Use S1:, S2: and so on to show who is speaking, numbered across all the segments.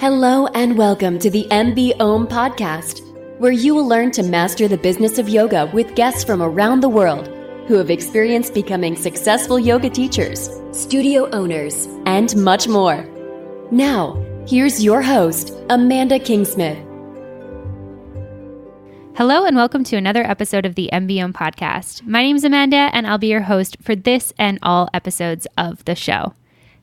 S1: Hello and welcome to the MBOM podcast, where you will learn to master the business of yoga with guests from around the world who have experienced becoming successful yoga teachers, studio owners, and much more. Now, here's your host, Amanda Kingsmith.
S2: Hello and welcome to another episode of the MBOM podcast. My name is Amanda and I'll be your host for this and all episodes of the show.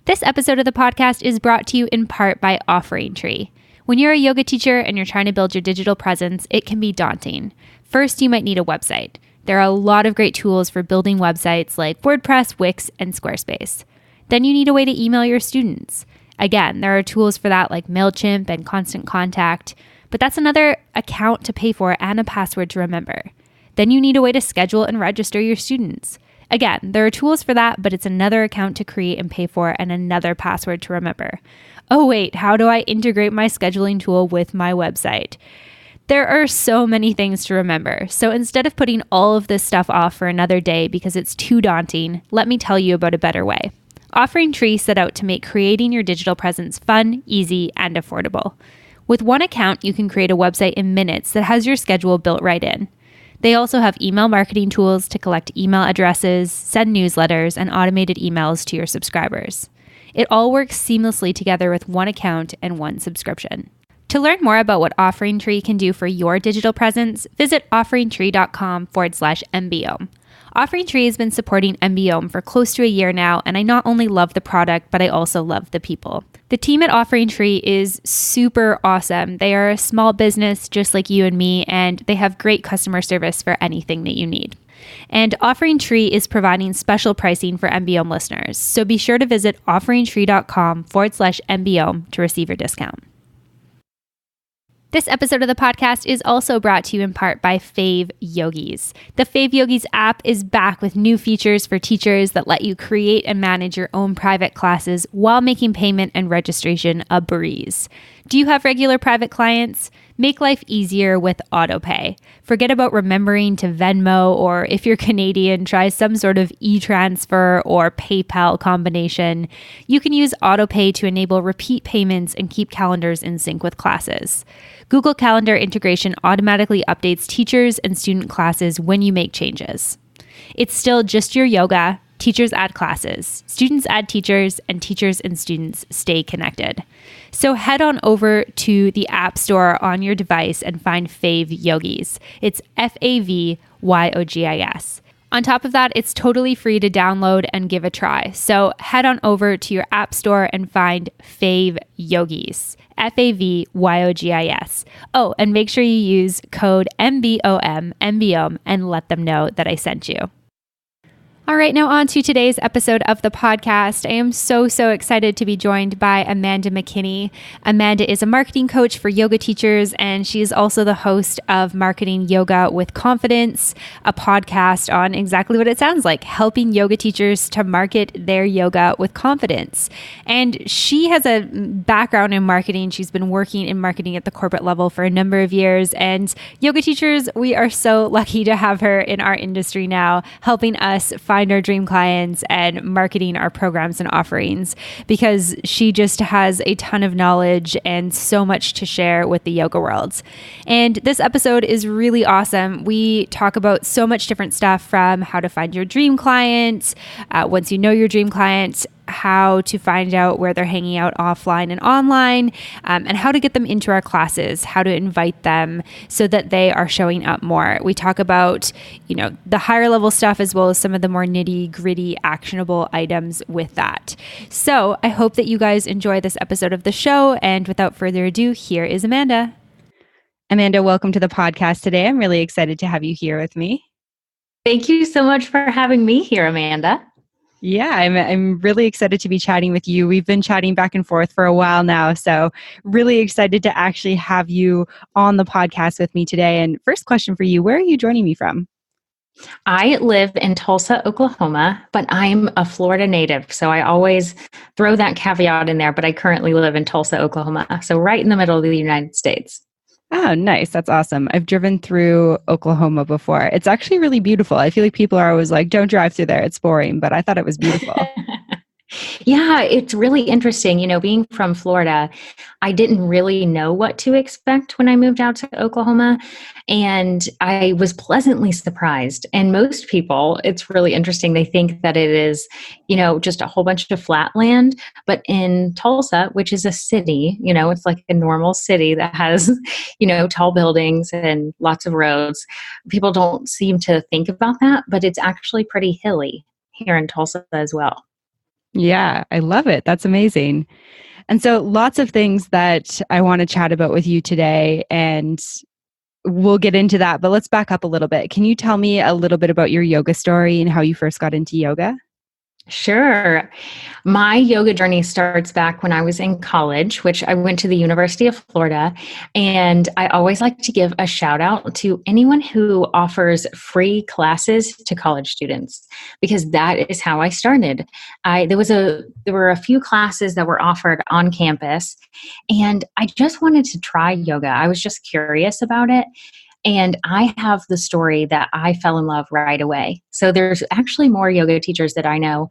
S2: This episode of the podcast is brought to you in part by Offering Tree. When you're a yoga teacher and you're trying to build your digital presence, it can be daunting. First, you might need a website. There are a lot of great tools for building websites like WordPress, Wix, and Squarespace. Then you need a way to email your students. Again, there are tools for that like MailChimp and Constant Contact, but that's another account to pay for and a password to remember. Then you need a way to schedule and register your students. Again, there are tools for that, but it's another account to create and pay for and another password to remember. Oh wait, how do I integrate my scheduling tool with my website? There are so many things to remember. So instead of putting all of this stuff off for another day because it's too daunting, let me tell you about a better way. Offering Tree set out to make creating your digital presence fun, easy, and affordable. With one account, you can create a website in minutes that has your schedule built right in. They also have email marketing tools to collect email addresses, send newsletters, and automated emails to your subscribers. It all works seamlessly together with one account and one subscription. To learn more about what Offering Tree can do for your digital presence, visit offeringtree.com/MBOM. Offering Tree has been supporting MBOM for close to a year now, and I not only love the product, but I also love the people. The team at Offering Tree is super awesome. They are a small business just like you and me, and they have great customer service for anything that you need. And Offering Tree is providing special pricing for MBOM listeners, so be sure to visit offeringtree.com/MBOM to receive your discount. This episode of the podcast is also brought to you in part by FavYogis. The FavYogis app is back with new features for teachers that let you create and manage your own private classes while making payment and registration a breeze. Do you have regular private clients? Make life easier with autopay. Forget about remembering to Venmo, or if you're Canadian, try some sort of e-transfer or PayPal combination. You can use autopay to enable repeat payments and keep calendars in sync with classes. Google Calendar integration automatically updates teachers and student classes when you make changes. It's still just your yoga. Teachers add classes, students add teachers, and teachers and students stay connected. So head on over to the App Store on your device and find FavYogis. It's FavYogis. On top of that, it's totally free to download and give a try. So head on over to your App Store and find FavYogis. FavYogis. Oh, and make sure you use code MBOM and let them know that I sent you. All right, now on to today's episode of the podcast. I am so excited to be joined by Amanda McKinney. Amanda is a marketing coach for yoga teachers, and she is also the host of Marketing Yoga with Confidence, a podcast on exactly what it sounds like, helping yoga teachers to market their yoga with confidence. And she has a background in marketing. She's been working in marketing at the corporate level for a number of years. And yoga teachers, we are so lucky to have her in our industry now, helping us find our dream clients and marketing our programs and offerings, because she just has a ton of knowledge and so much to share with the yoga world. And this episode is really awesome. We talk about so much different stuff, from how to find your dream clients, once you know your dream clients, how to find out where they're hanging out offline and online, and how to get them into our classes, how to invite them so that they are showing up more. We talk about, the higher level stuff as well as some of the more nitty gritty actionable items with that. So I hope that you guys enjoy this episode of the show. And without further ado, here is Amanda. Amanda, welcome to the podcast today. I'm really excited to have you here with me.
S3: Thank you so much for having me here, Amanda.
S2: Yeah, I'm really excited to be chatting with you. We've been chatting back and forth for a while now, so really excited to actually have you on the podcast with me today. And first question for you, where are you joining me from?
S3: I live in Tulsa, Oklahoma, but I'm a Florida native, so I always throw that caveat in there, but I currently live in Tulsa, Oklahoma, so right in the middle of the United States.
S2: Oh, nice. That's awesome. I've driven through Oklahoma before. It's actually really beautiful. I feel like people are always like, don't drive through there. It's boring, but I thought it was beautiful.
S3: Yeah, it's really interesting. Being from Florida, I didn't really know what to expect when I moved out to Oklahoma. And I was pleasantly surprised. And most people, it's really interesting. They think that it is, just a whole bunch of flat land. But in Tulsa, which is a city, it's like a normal city that has, tall buildings and lots of roads. People don't seem to think about that, but it's actually pretty hilly here in Tulsa as well.
S2: Yeah, I love it. That's amazing. And so lots of things that I want to chat about with you today, and we'll get into that. But let's back up a little bit. Can you tell me a little bit about your yoga story and how you first got into yoga?
S3: Sure. My yoga journey starts back when I was in college, which I went to the University of Florida. And I always like to give a shout out to anyone who offers free classes to college students, because that is how I started. There were a few classes that were offered on campus, and I just wanted to try yoga. I was just curious about it. And I have the story that I fell in love right away. So there's actually more yoga teachers that I know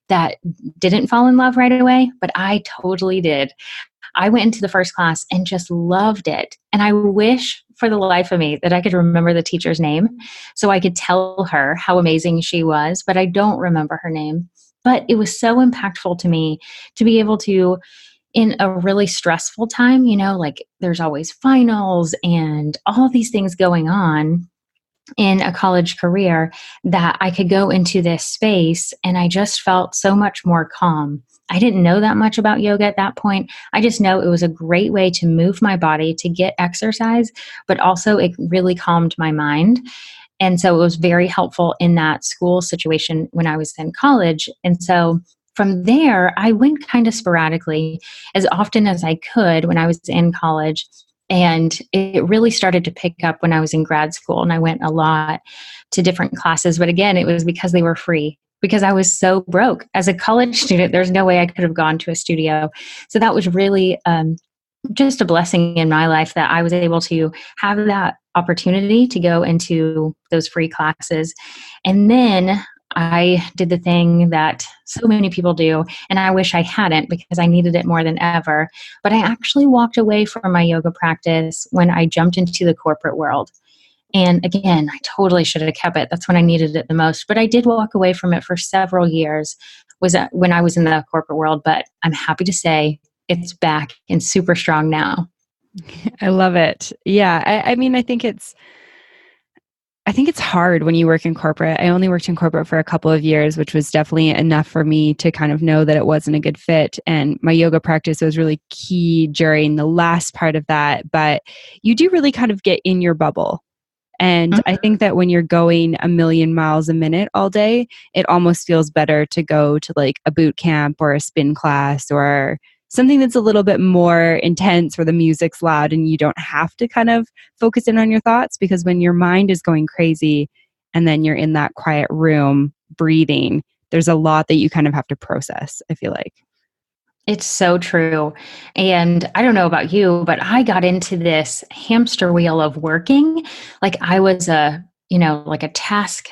S3: that didn't fall in love right away, but I totally did. I went into the first class and just loved it. And I wish for the life of me that I could remember the teacher's name so I could tell her how amazing she was, but I don't remember her name. But it was so impactful to me to be able to, in a really stressful time, like there's always finals and all these things going on in a college career, that I could go into this space and I just felt so much more calm. I didn't know that much about yoga at that point. I just know it was a great way to move my body, to get exercise, but also it really calmed my mind. And so it was very helpful in that school situation when I was in college. And so from there, I went kind of sporadically as often as I could when I was in college. And it really started to pick up when I was in grad school, and I went a lot to different classes. But again, it was because they were free, because I was so broke. As a college student, there's no way I could have gone to a studio. So that was really just a blessing in my life that I was able to have that opportunity to go into those free classes. And then I did the thing that so many people do, and I wish I hadn't because I needed it more than ever. But I actually walked away from my yoga practice when I jumped into the corporate world. And again, I totally should have kept it. That's when I needed it the most. But I did walk away from it for several years, was when I was in the corporate world. But I'm happy to say it's back and super strong now.
S2: I love it. Yeah. I mean, I think it's hard when you work in corporate. I only worked in corporate for a couple of years, which was definitely enough for me to kind of know that it wasn't a good fit. And my yoga practice was really key during the last part of that. But you do really kind of get in your bubble. And I think that when you're going a million miles a minute all day, it almost feels better to go to like a boot camp or a spin class or something that's a little bit more intense where the music's loud and you don't have to kind of focus in on your thoughts, because when your mind is going crazy and then you're in that quiet room breathing, there's a lot that you kind of have to process, I feel like.
S3: It's so true. And I don't know about you, but I got into this hamster wheel of working. Like I was like a task.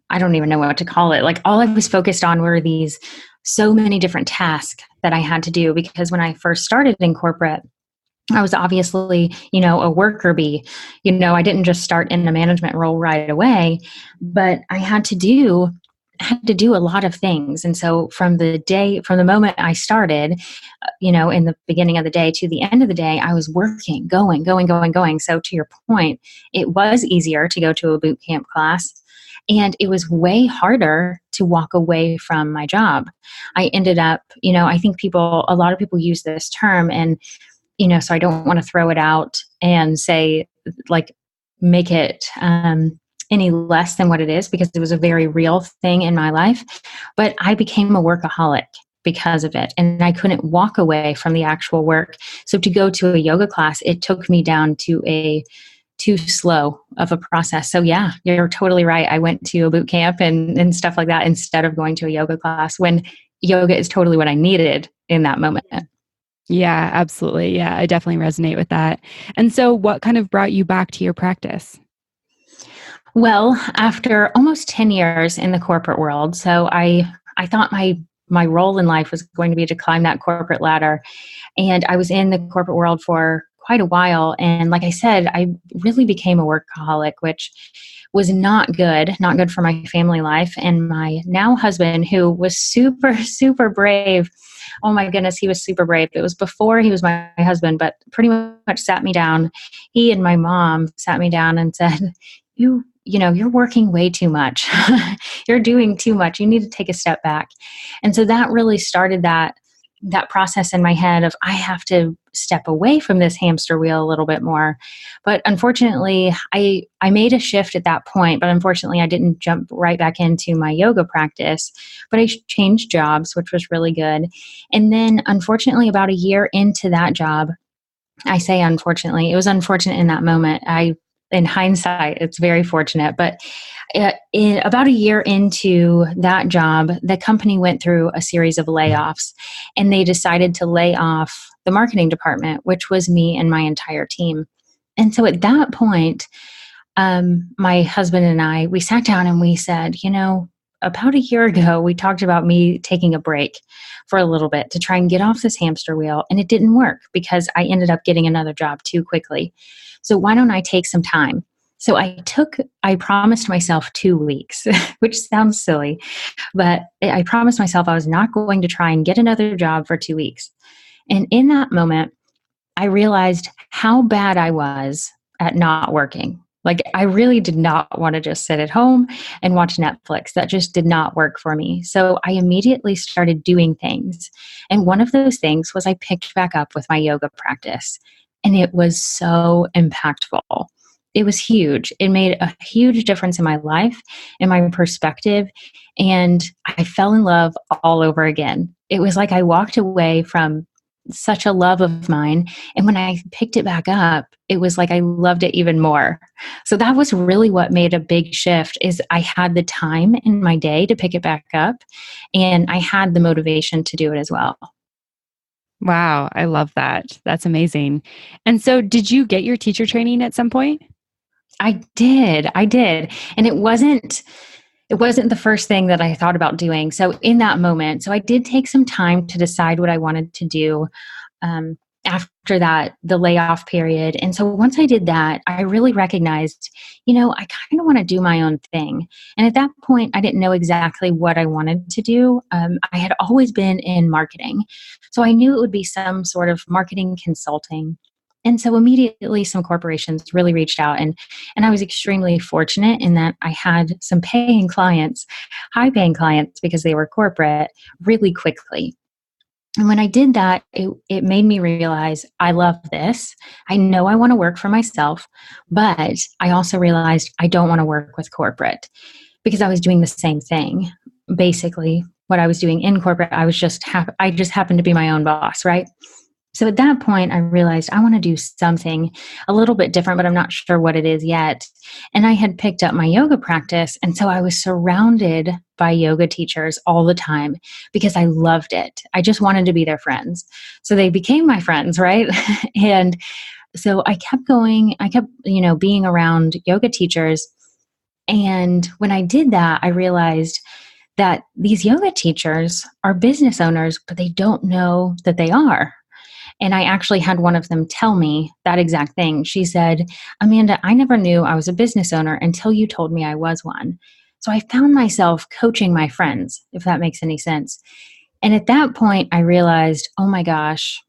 S3: I don't even know what to call it. Like all I was focused on were these so many different tasks that I had to do, because when I first started in corporate, I was obviously, a worker bee. I didn't just start in a management role right away, but I had to do a lot of things. And so from the moment I started, in the beginning of the day to the end of the day, I was working, going. So to your point, it was easier to go to a boot camp class, and it was way harder to walk away from my job. I ended up, I think a lot of people use this term, and, so I don't want to throw it out and say, like, make it, any less than what it is, because it was a very real thing in my life. But I became a workaholic because of it, and I couldn't walk away from the actual work. So to go to a yoga class, it took me down to a too slow of a process. So yeah, you're totally right. I went to a boot camp and stuff like that instead of going to a yoga class, when yoga is totally what I needed in that moment.
S2: Yeah, absolutely. Yeah, I definitely resonate with that. And so what kind of brought you back to your practice?
S3: Well, after almost 10 years in the corporate world, so I thought my my role in life was going to be to climb that corporate ladder. And I was in the corporate world for quite a while. And like I said, I really became a workaholic, which was not good for my family life. And my now husband, who was super, super brave. Oh my goodness, he was super brave. It was before he was my husband, but pretty much sat me down. He and my mom sat me down and said, you're working way too much. You're doing too much. You need to take a step back. And so that really started that process in my head of I have to step away from this hamster wheel a little bit more. But unfortunately, I made a shift at that point, but unfortunately I didn't jump right back into my yoga practice, but I changed jobs, which was really good. And then unfortunately, about a year into that job, I say unfortunately, it was unfortunate in that moment. In hindsight, it's very fortunate, but about a year into that job, the company went through a series of layoffs, and they decided to lay off the marketing department, which was me and my entire team. And so at that point, my husband and I, we sat down and we said, about a year ago, we talked about me taking a break for a little bit to try and get off this hamster wheel. And it didn't work because I ended up getting another job too quickly. So why don't I take some time? So I promised myself 2 weeks, which sounds silly, but I promised myself I was not going to try and get another job for 2 weeks. And in that moment, I realized how bad I was at not working. Like, I really did not want to just sit at home and watch Netflix. That just did not work for me. So I immediately started doing things. And one of those things was I picked back up with my yoga practice. And it was so impactful. It was huge. It made a huge difference in my life, in my perspective. And I fell in love all over again. It was like I walked away from such a love of mine. And when I picked it back up, it was like I loved it even more. So that was really what made a big shift is I had the time in my day to pick it back up, and I had the motivation to do it as well.
S2: Wow, I love that. That's amazing. And so did you get your teacher training at some point?
S3: I did. And it wasn't the first thing that I thought about doing. So in that moment, I did take some time to decide what I wanted to do after the layoff period. And so once I did that, I really recognized, I kind of want to do my own thing. And at that point, I didn't know exactly what I wanted to do. I had always been in marketing. So I knew it would be some sort of marketing consulting. And so immediately some corporations really reached out, and I was extremely fortunate in that I had some high paying clients because they were corporate really quickly. And when I did that, it made me realize I love this. I know I want to work for myself, but I also realized I don't want to work with corporate because I was doing the same thing. Basically, what I was doing in corporate, I just happened to be my own boss, right? So at that point, I realized I want to do something a little bit different, but I'm not sure what it is yet. And I had picked up my yoga practice. And so I was surrounded by yoga teachers all the time because I loved it. I just wanted to be their friends. So they became my friends, right? And so I kept going. I kept, being around yoga teachers. And when I did that, I realized that these yoga teachers are business owners, but they don't know that they are. And I actually had one of them tell me that exact thing. She said, Amanda, I never knew I was a business owner until you told me I was one. So I found myself coaching my friends, if that makes any sense. And at that point, I realized, oh my gosh,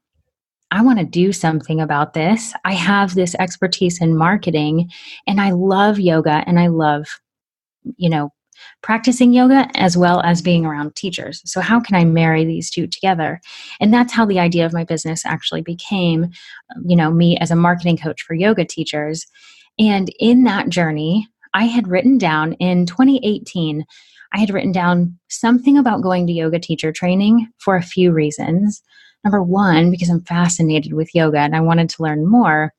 S3: I want to do something about this. I have this expertise in marketing, and I love yoga, and I love, practicing yoga as well as being around teachers. So how can I marry these two together? And that's how the idea of my business actually became, me as a marketing coach for yoga teachers. And in that journey, I had written down in 2018, I had written down something about going to yoga teacher training for a few reasons. Number one, because I'm fascinated with yoga and I wanted to learn more,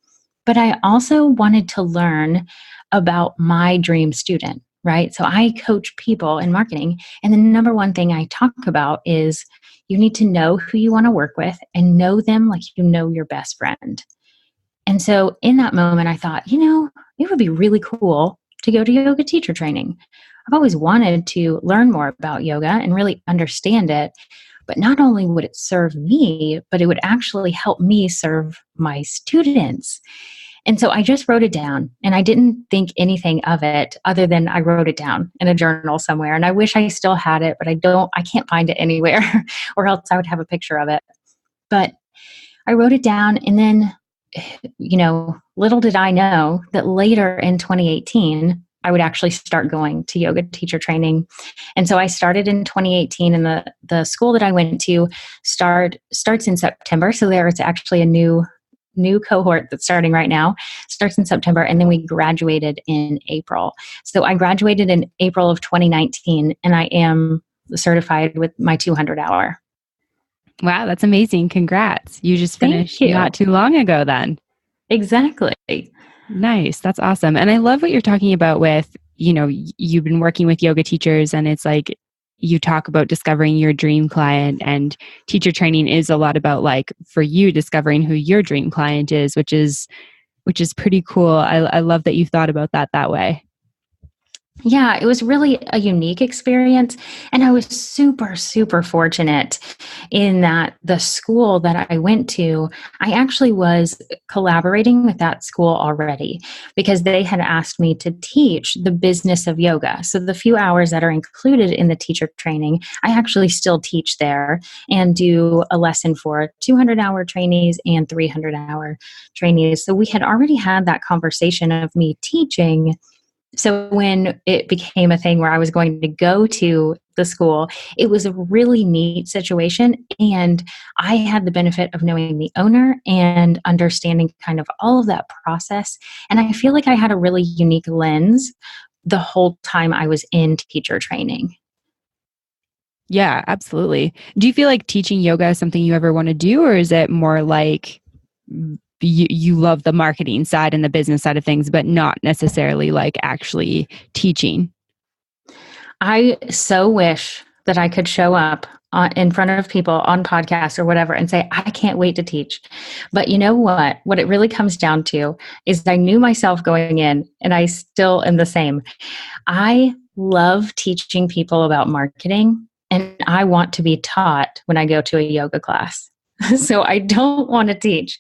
S3: but I also wanted to learn about my dream student. Right? So I coach people in marketing. And the number one thing I talk about is you need to know who you want to work with and know them like you know your best friend. And so in that moment, I thought, it would be really cool to go to yoga teacher training. I've always wanted to learn more about yoga and really understand it. But not only would it serve me, but it would actually help me serve my students. And so I just wrote it down, and I didn't think anything of it other than I wrote it down in a journal somewhere. And I wish I still had it, but I can't find it anywhere or else I would have a picture of it. But I wrote it down, and then, little did I know that later in 2018, I would actually start going to yoga teacher training. And so I started in 2018, and the school that I went to starts in September. So there is actually a new cohort that's starting right now, starts in September, and then we graduated in April. So I graduated in April of 2019, and I am certified with my 200 hour.
S2: Wow, that's amazing. Congrats. You just finished not too long ago then.
S3: Exactly.
S2: Nice. That's awesome. And I love what you're talking about with, you've been working with yoga teachers, and it's like you talk about discovering your dream client, and teacher training is a lot about, like, for you discovering who your dream client is, which is pretty cool. I love that you thought about that way.
S3: Yeah, it was really a unique experience. And I was super, super fortunate in that the school that I went to, I actually was collaborating with that school already because they had asked me to teach the business of yoga. So the few hours that are included in the teacher training, I actually still teach there and do a lesson for 200-hour trainees and 300-hour trainees. So we had already had that conversation of me teaching. So when it became a thing where I was going to go to the school, it was a really neat situation. And I had the benefit of knowing the owner and understanding kind of all of that process. And I feel like I had a really unique lens the whole time I was in teacher training.
S2: Yeah, absolutely. Do you feel like teaching yoga is something you ever want to do, or is it more like you love the marketing side and the business side of things, but not necessarily like actually teaching?
S3: I so wish that I could show up in front of people on podcasts or whatever and say, I can't wait to teach. But you know what? What it really comes down to is I knew myself going in, and I still am the same. I love teaching people about marketing, and I want to be taught when I go to a yoga class. So I don't want to teach,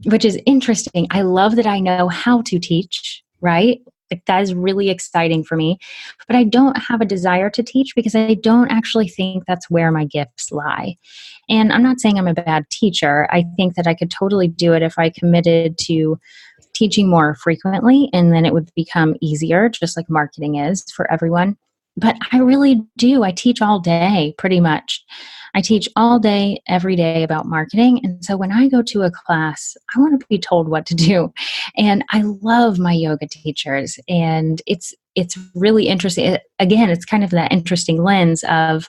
S3: which is interesting. I love that I know how to teach, right? Like, that is really exciting for me. But I don't have a desire to teach because I don't actually think that's where my gifts lie. And I'm not saying I'm a bad teacher. I think that I could totally do it if I committed to teaching more frequently, and then it would become easier, just like marketing is for everyone. But I really do. I teach all day, pretty much. I teach all day, every day about marketing. And so when I go to a class, I want to be told what to do. And I love my yoga teachers. And it's really interesting. Again, it's kind of that interesting lens of,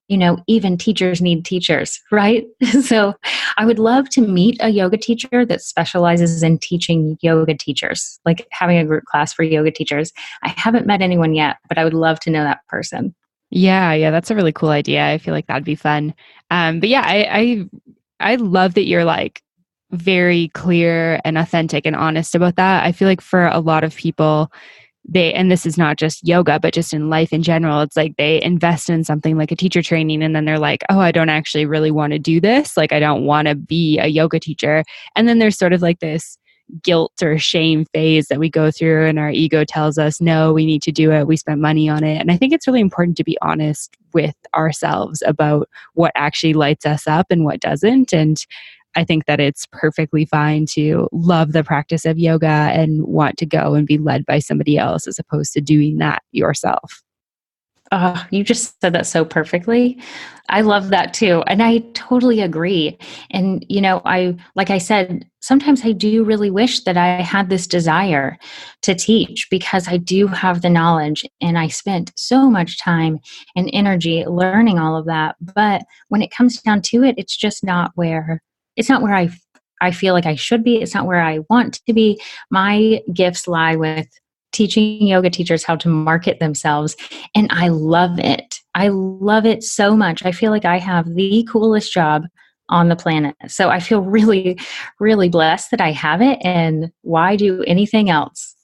S3: even teachers need teachers, right? So I would love to meet a yoga teacher that specializes in teaching yoga teachers, like having a group class for yoga teachers. I haven't met anyone yet, but I would love to know that person.
S2: Yeah, that's a really cool idea. I feel like that'd be fun. But yeah, I love that you're like very clear and authentic and honest about that. I feel like for a lot of people, and this is not just yoga, but just in life in general, it's like they invest in something like a teacher training, and then they're like, oh, I don't actually really want to do this. Like, I don't want to be a yoga teacher. And then there's sort of like this guilt or shame phase that we go through, and our ego tells us, no, we need to do it. We spent money on it. And I think it's really important to be honest with ourselves about what actually lights us up and what doesn't. And I think that it's perfectly fine to love the practice of yoga and want to go and be led by somebody else as opposed to doing that yourself.
S3: You just said that so perfectly. I love that too. And I totally agree. And, like I said, sometimes I do really wish that I had this desire to teach because I do have the knowledge and I spent so much time and energy learning all of that. But when it comes down to it, it's just not where I feel like I should be. It's not where I want to be. My gifts lie with teaching yoga teachers how to market themselves. And I love it. I love it so much. I feel like I have the coolest job on the planet. So I feel really, really blessed that I have it. And why do anything else?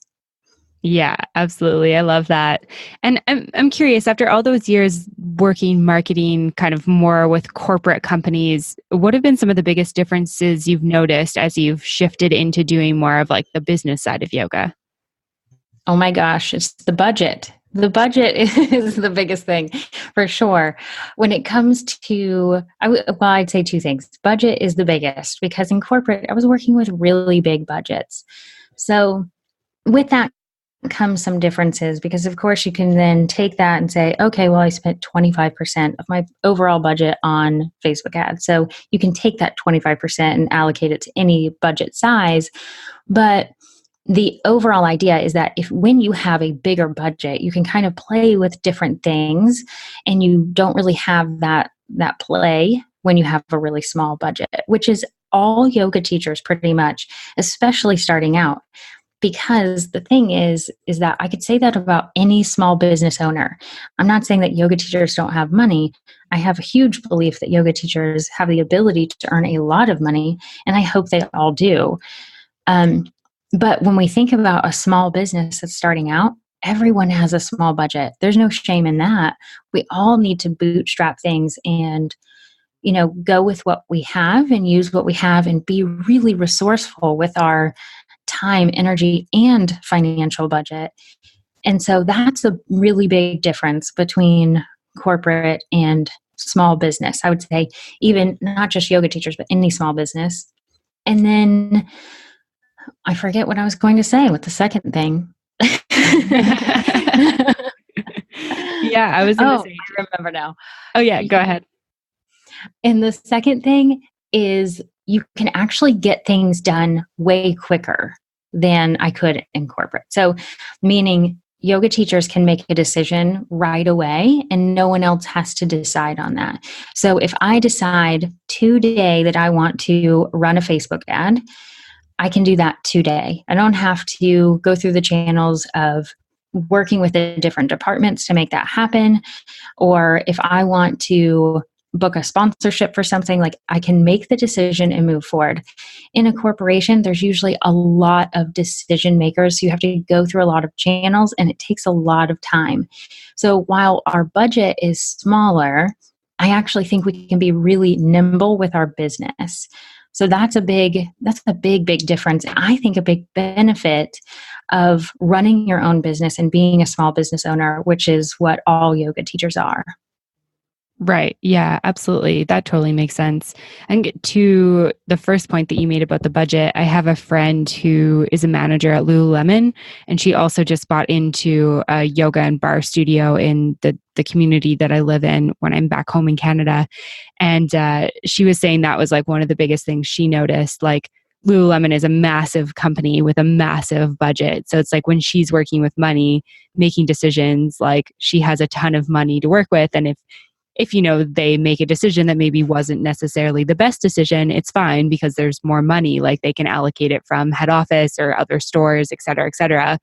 S2: Yeah, absolutely. I love that. And I'm curious, after all those years working marketing kind of more with corporate companies, what have been some of the biggest differences you've noticed as you've shifted into doing more of like the business side of yoga?
S3: Oh my gosh, it's the budget. The budget is the biggest thing for sure. When it comes to, I'd say two things. Budget is the biggest because in corporate, I was working with really big budgets. So with that comes some differences because, of course, you can then take that and say, okay, well, I spent 25% of my overall budget on Facebook ads. So you can take that 25% and allocate it to any budget size. But the overall idea is that when you have a bigger budget, you can kind of play with different things and you don't really have that play when you have a really small budget, which is all yoga teachers pretty much, especially starting out. Because the thing is that I could say that about any small business owner. I'm not saying that yoga teachers don't have money. I have a huge belief that yoga teachers have the ability to earn a lot of money, and I hope they all do. But when we think about a small business that's starting out, everyone has a small budget. There's no shame in that. We all need to bootstrap things and go with what we have and use what we have and be really resourceful with our time, energy, and financial budget. And so that's a really big difference between corporate and small business. I would say even not just yoga teachers, but any small business. And then I forget what I was going to say with the second thing.
S2: Yeah, I was going to say.
S3: I remember now.
S2: Oh, yeah, go ahead.
S3: And the second thing is you can actually get things done way quicker than I could in corporate. So, meaning yoga teachers can make a decision right away and no one else has to decide on that. So, if I decide today that I want to run a Facebook ad, I can do that today. I don't have to go through the channels of working with the different departments to make that happen. Or if I want to book a sponsorship for something, like I can make the decision and move forward. In a corporation, there's usually a lot of decision makers. So you have to go through a lot of channels and it takes a lot of time. So while our budget is smaller, I actually think we can be really nimble with our business. So that's a big difference. I think a big benefit of running your own business and being a small business owner, which is what all yoga teachers are.
S2: Right. Yeah, absolutely. That totally makes sense. And to the first point that you made about the budget, I have a friend who is a manager at Lululemon, and she also just bought into a yoga and bar studio in the community that I live in when I'm back home in Canada. And she was saying that was like one of the biggest things she noticed. Like Lululemon is a massive company with a massive budget. So it's like when she's working with money, making decisions, like she has a ton of money to work with. And if they make a decision that maybe wasn't necessarily the best decision, it's fine because there's more money, like they can allocate it from head office or other stores, et cetera,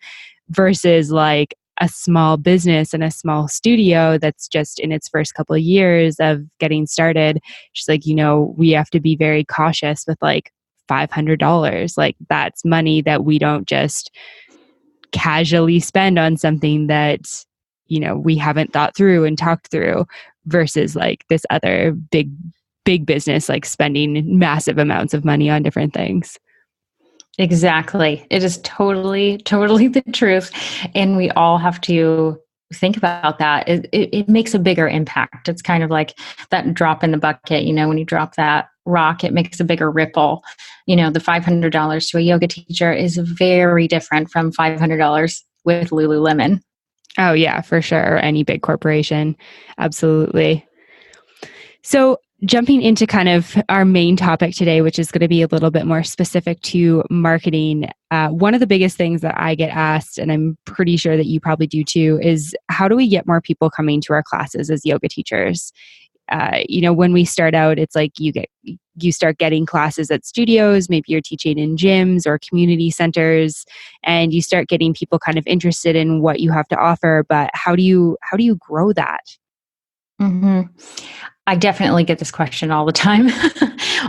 S2: versus like a small business and a small studio that's just in its first couple of years of getting started. She's like, we have to be very cautious with like $500. Like that's money that we don't just casually spend on something that we haven't thought through and talked through, versus like this other big business like spending massive amounts of money on different things.
S3: Exactly. It is totally the truth. And we all have to think about that. It makes a bigger impact. It's kind of like that drop in the bucket, when you drop that rock, it makes a bigger ripple. The $500 to a yoga teacher is very different from $500 with Lululemon.
S2: Oh yeah, for sure. Any big corporation. Absolutely. So jumping into kind of our main topic today, which is going to be a little bit more specific to marketing. One of the biggest things that I get asked, and I'm pretty sure that you probably do too, is how do we get more people coming to our classes as yoga teachers? When we start out, it's like you start getting classes at studios, maybe you're teaching in gyms or community centers, and you start getting people kind of interested in what you have to offer. But how do you grow that?
S3: hmm I definitely get this question all the time.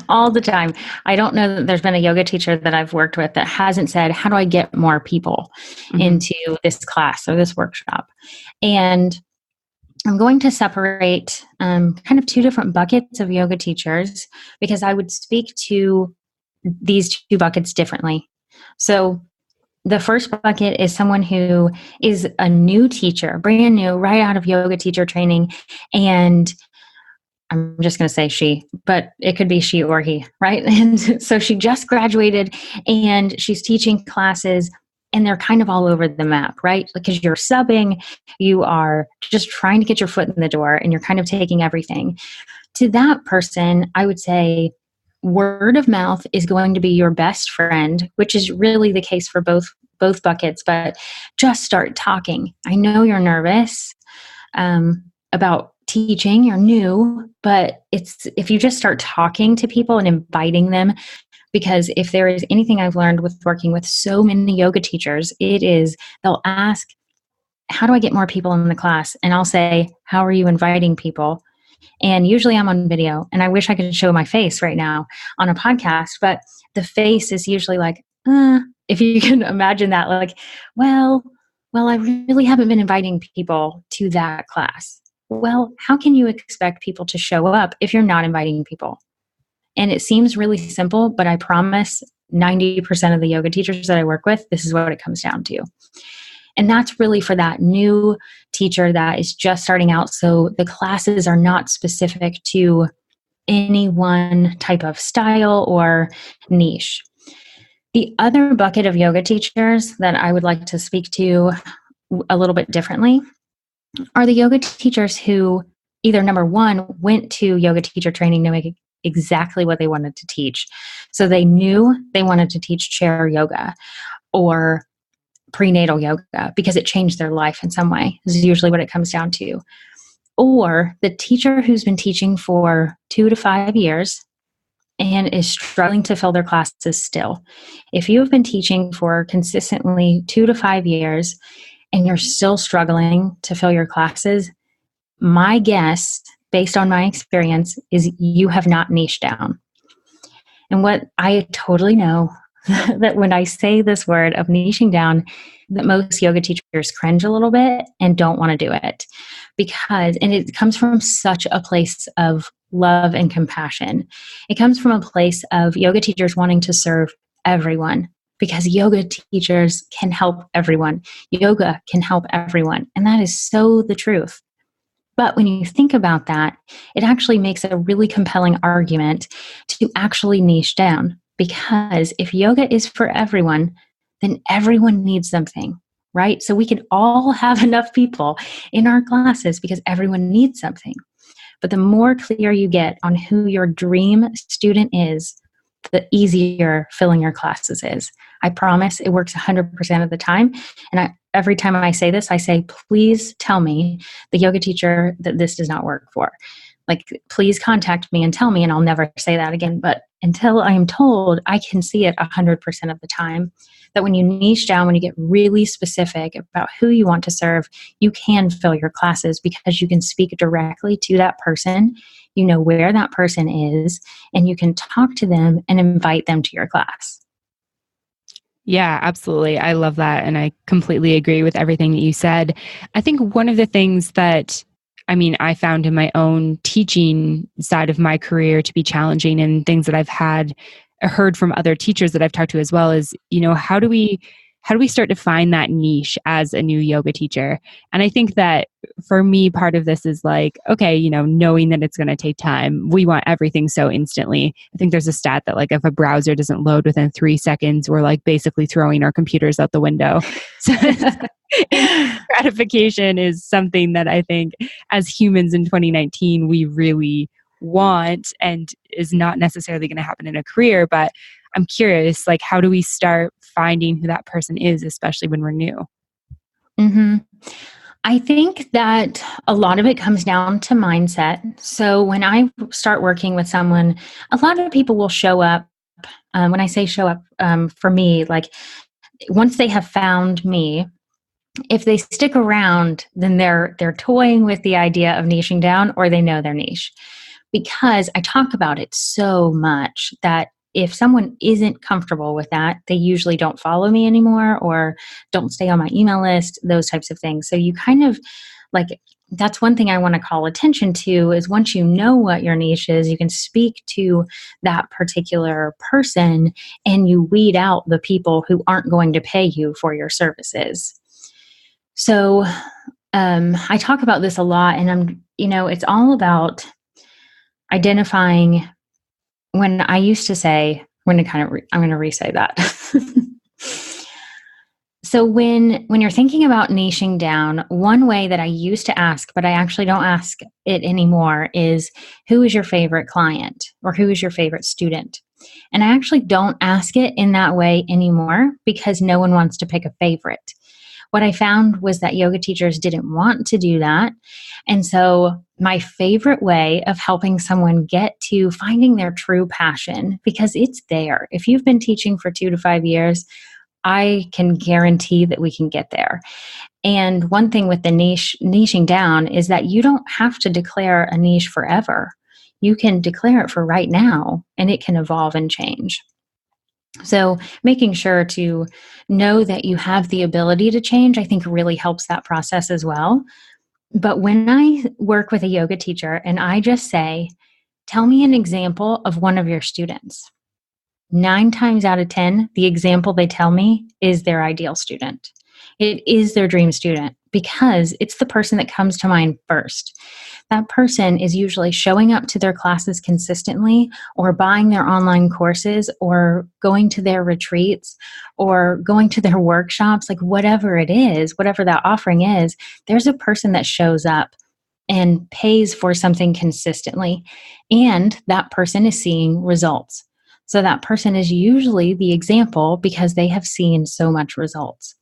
S3: All the time. I don't know that there's been a yoga teacher that I've worked with that hasn't said, how do I get more people into this class or this workshop? And I'm going to separate kind of two different buckets of yoga teachers because I would speak to these two buckets differently. So the first bucket is someone who is a new teacher, brand new, right out of yoga teacher training. And I'm just going to say she, but it could be she or he, right? And so she just graduated and she's teaching classes and they're kind of all over the map, right? Because you're subbing, you are just trying to get your foot in the door and you're kind of taking everything. To that person, I would say word of mouth is going to be your best friend, which is really the case for both buckets, but just start talking. I know you're nervous about teaching, you're new, but if you just start talking to people and inviting them, because if there is anything I've learned with working with so many yoga teachers, it is they'll ask, how do I get more people in the class? And I'll say, how are you inviting people? And usually I'm on video, and I wish I could show my face right now on a podcast, but the face is usually like, if you can imagine that, like, well, I really haven't been inviting people to that class. Well, how can you expect people to show up if you're not inviting people? And it seems really simple, but I promise 90% of the yoga teachers that I work with, this is what it comes down to. And that's really for that new teacher that is just starting out. So the classes are not specific to any one type of style or niche. The other bucket of yoga teachers that I would like to speak to a little bit differently are the yoga teachers who either, number one, went to yoga teacher training knowing exactly what they wanted to teach. So they knew they wanted to teach chair yoga or prenatal yoga because it changed their life in some way. This is usually what it comes down to. Or the teacher who's been teaching for 2 to 5 years and is struggling to fill their classes still. If you have been teaching for consistently 2 to 5 years and you're still struggling to fill your classes, my guess, based on my experience, is you have not niched down. And what I totally know that when I say this word of niching down, that most yoga teachers cringe a little bit and don't want to do it and it comes from such a place of love and compassion. It comes from a place of yoga teachers wanting to serve everyone because yoga teachers can help everyone. Yoga can help everyone. And that is so the truth. But when you think about that, it actually makes a really compelling argument to actually niche down. Because if yoga is for everyone, then everyone needs something, right? So we can all have enough people in our classes because everyone needs something. But the more clear you get on who your dream student is, the easier filling your classes is. I promise it works 100% of the time. And every time I say this, I say, please tell me, the yoga teacher, that this does not work for. Like, please contact me and tell me, and I'll never say that again. But until I am told, I can see it 100% of the time that when you niche down, when you get really specific about who you want to serve, you can fill your classes because you can speak directly to that person. You know where that person is, and you can talk to them and invite them to your class.
S2: Yeah, absolutely. I love that. And I completely agree with everything that you said. I think one of the things that I found in my own teaching side of my career to be challenging and things that I've heard from other teachers that I've talked to as well is, how do we start to find that niche as a new yoga teacher? And I think that for me, part of this is like, okay, knowing that it's going to take time. We want everything so instantly. I think there's a stat that like if a browser doesn't load within 3 seconds, we're like basically throwing our computers out the window. So gratification is something that I think as humans in 2019, we really want and is not necessarily going to happen in a career. But I'm curious, like, how do we start finding who that person is, especially when we're new?
S3: Mm-hmm. I think that a lot of it comes down to mindset. So when I start working with someone, a lot of people will show up. When I say show up, for me, like once they have found me, if they stick around, then they're toying with the idea of niching down, or they know their niche. Because I talk about it so much that if someone isn't comfortable with that, they usually don't follow me anymore or don't stay on my email list, those types of things. So you kind of like, that's one thing I want to call attention to is once you know what your niche is, you can speak to that particular person and you weed out the people who aren't going to pay you for your services. So I talk about this a lot, and it's all about identifying. When I used to say, I'm going to re-say that. So when you're thinking about niching down, one way that I used to ask, but I actually don't ask it anymore, is who is your favorite client or who is your favorite student? And I actually don't ask it in that way anymore because no one wants to pick a favorite. What I found was that yoga teachers didn't want to do that. And so my favorite way of helping someone get to finding their true passion, because it's there. If you've been teaching for 2 to 5 years, I can guarantee that we can get there. And one thing with the niching down is that you don't have to declare a niche forever. You can declare it for right now, and it can evolve and change. So making sure to know that you have the ability to change, I think really helps that process as well. But when I work with a yoga teacher and I just say, tell me an example of one of your students, 9 times out of 10, the example they tell me is their ideal student. It is their dream student because it's the person that comes to mind first. That person is usually showing up to their classes consistently or buying their online courses or going to their retreats or going to their workshops, like whatever it is, whatever that offering is, there's a person that shows up and pays for something consistently, and that person is seeing results. So that person is usually the example because they have seen so much results.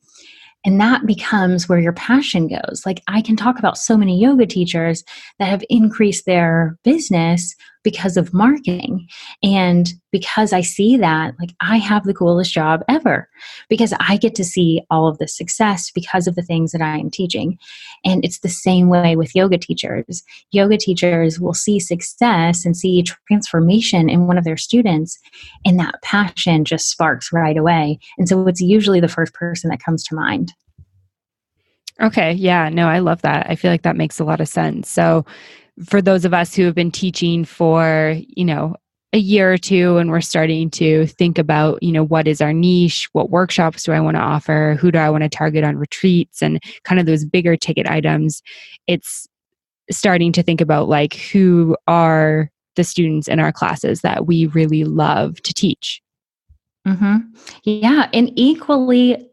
S3: And that becomes where your passion goes. Like I can talk about so many yoga teachers that have increased their business because of marketing. And because I see that, like I have the coolest job ever because I get to see all of the success because of the things that I am teaching. And it's the same way with yoga teachers. Yoga teachers will see success and see transformation in one of their students, and that passion just sparks right away. And so it's usually the first person that comes to mind.
S2: Okay. Yeah. No, I love that. I feel like that makes a lot of sense. So for those of us who have been teaching for, a year or two, and we're starting to think about, what is our niche? What workshops do I want to offer? Who do I want to target on retreats? And kind of those bigger ticket items, it's starting to think about like, who are the students in our classes that we really love to teach?
S3: Mm-hmm. Yeah. And equally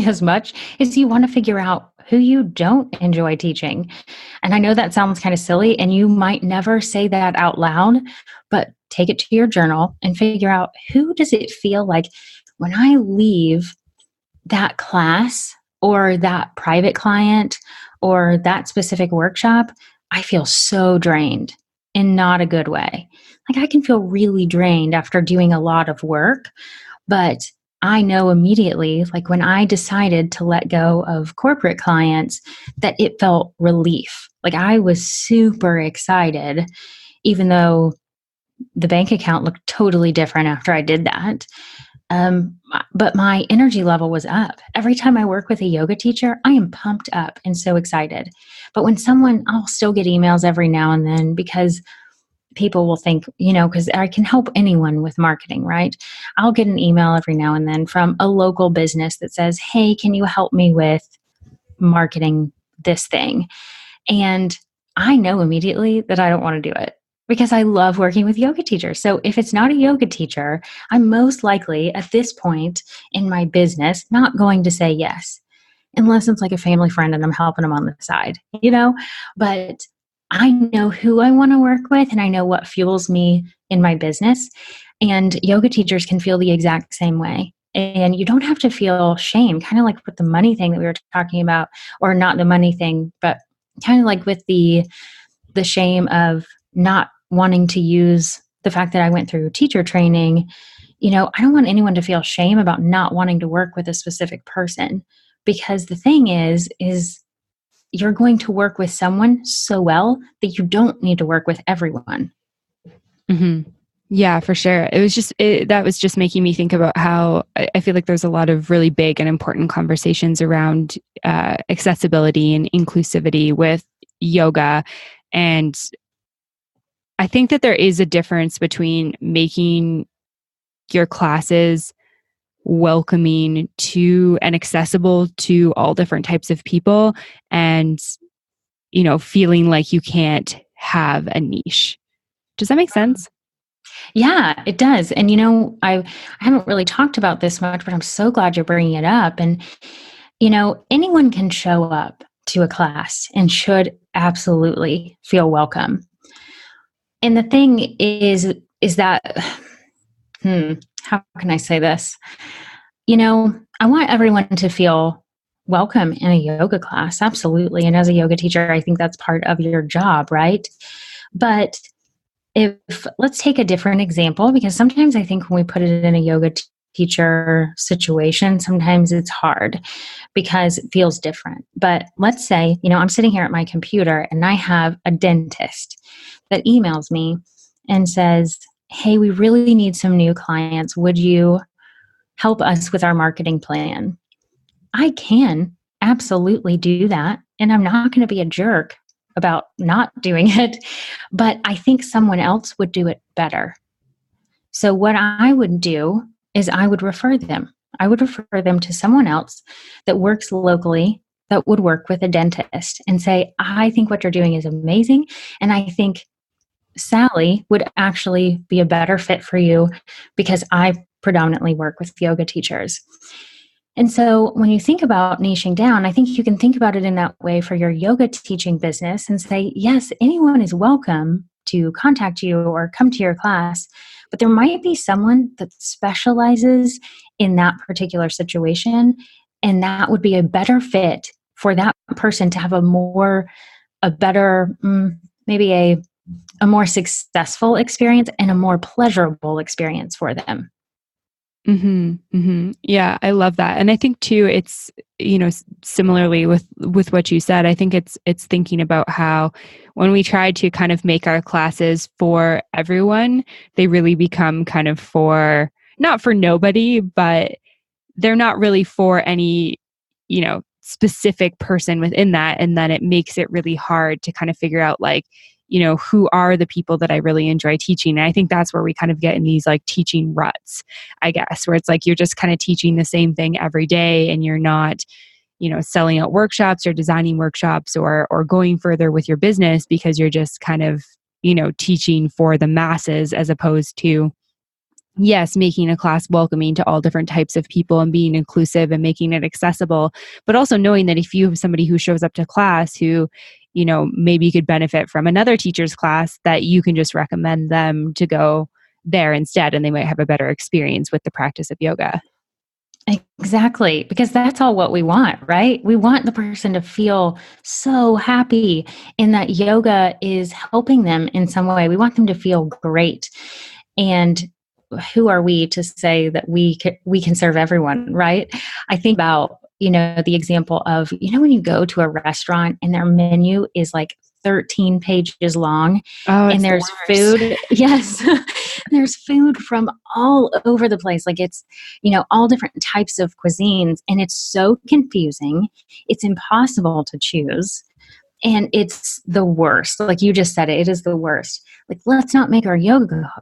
S3: as much as you want to figure out who you don't enjoy teaching. And I know that sounds kind of silly and you might never say that out loud, but take it to your journal and figure out who does it feel like when I leave that class or that private client or that specific workshop, I feel so drained in not a good way. Like I can feel really drained after doing a lot of work, but I know immediately, like when I decided to let go of corporate clients, that it felt relief. Like I was super excited, even though the bank account looked totally different after I did that. But my energy level was up. Every time I work with a yoga teacher, I am pumped up and so excited. But when I'll still get emails every now and then because people will think, because I can help anyone with marketing, right? I'll get an email every now and then from a local business that says, hey, can you help me with marketing this thing? And I know immediately that I don't want to do it because I love working with yoga teachers. So if it's not a yoga teacher, I'm most likely at this point in my business not going to say yes, unless it's like a family friend and I'm helping them on the side, But I know who I want to work with and I know what fuels me in my business. And yoga teachers can feel the exact same way. And you don't have to feel shame, kind of like with the money thing that we were talking about, or not the money thing, but kind of like with the shame of not wanting to use the fact that I went through teacher training. I don't want anyone to feel shame about not wanting to work with a specific person. Because the thing is you're going to work with someone so well that you don't need to work with everyone.
S2: Mm-hmm. Yeah, for sure. That was just making me think about how I feel like there's a lot of really big and important conversations around accessibility and inclusivity with yoga. And I think that there is a difference between making your classes welcoming to and accessible to all different types of people and, feeling like you can't have a niche. Does that make sense?
S3: Yeah, it does. And I haven't really talked about this much, but I'm so glad you're bringing it up. And anyone can show up to a class and should absolutely feel welcome. And the thing is that how can I say this? I want everyone to feel welcome in a yoga class, absolutely. And as a yoga teacher, I think that's part of your job, right? But let's take a different example, because sometimes I think when we put it in a yoga teacher situation, sometimes it's hard because it feels different. But let's say, I'm sitting here at my computer and I have a dentist that emails me and says, hey, we really need some new clients. Would you help us with our marketing plan? I can absolutely do that. And I'm not going to be a jerk about not doing it, but I think someone else would do it better. So what I would do is I would refer them. I would refer them to someone else that works locally that would work with a dentist and say, I think what you're doing is amazing. And I think Sally would actually be a better fit for you because I predominantly work with yoga teachers. And so when you think about niching down, I think you can think about it in that way for your yoga teaching business and say, yes, anyone is welcome to contact you or come to your class, but there might be someone that specializes in that particular situation, and that would be a better fit for that person to have a better, maybe a more successful experience and a more pleasurable experience for them.
S2: Mm-hmm, mm-hmm. Yeah, I love that. And I think too, it's, similarly with what you said, I think it's thinking about how when we try to kind of make our classes for everyone, they really become kind of not for nobody, but they're not really for any, specific person within that. And then it makes it really hard to kind of figure out who are the people that I really enjoy teaching. And I think that's where we kind of get in these like teaching ruts, I guess, where it's like you're just kind of teaching the same thing every day and you're not, selling out workshops or designing workshops or going further with your business because you're just kind of, teaching for the masses as opposed to, yes, making a class welcoming to all different types of people and being inclusive and making it accessible, but also knowing that if you have somebody who shows up to class who, maybe could benefit from another teacher's class, that you can just recommend them to go there instead, and they might have a better experience with the practice of yoga.
S3: Exactly, because that's all what we want, right? We want the person to feel so happy and that yoga is helping them in some way. We want them to feel great. And who are we to say that we can serve everyone, right? I think about, the example of, when you go to a restaurant and their menu is like 13 pages long and there's food. Yes. There's food from all over the place. Like it's, all different types of cuisines, and it's so confusing. It's impossible to choose. And it's the worst. Like you just said it is the worst. Like let's not make our yoga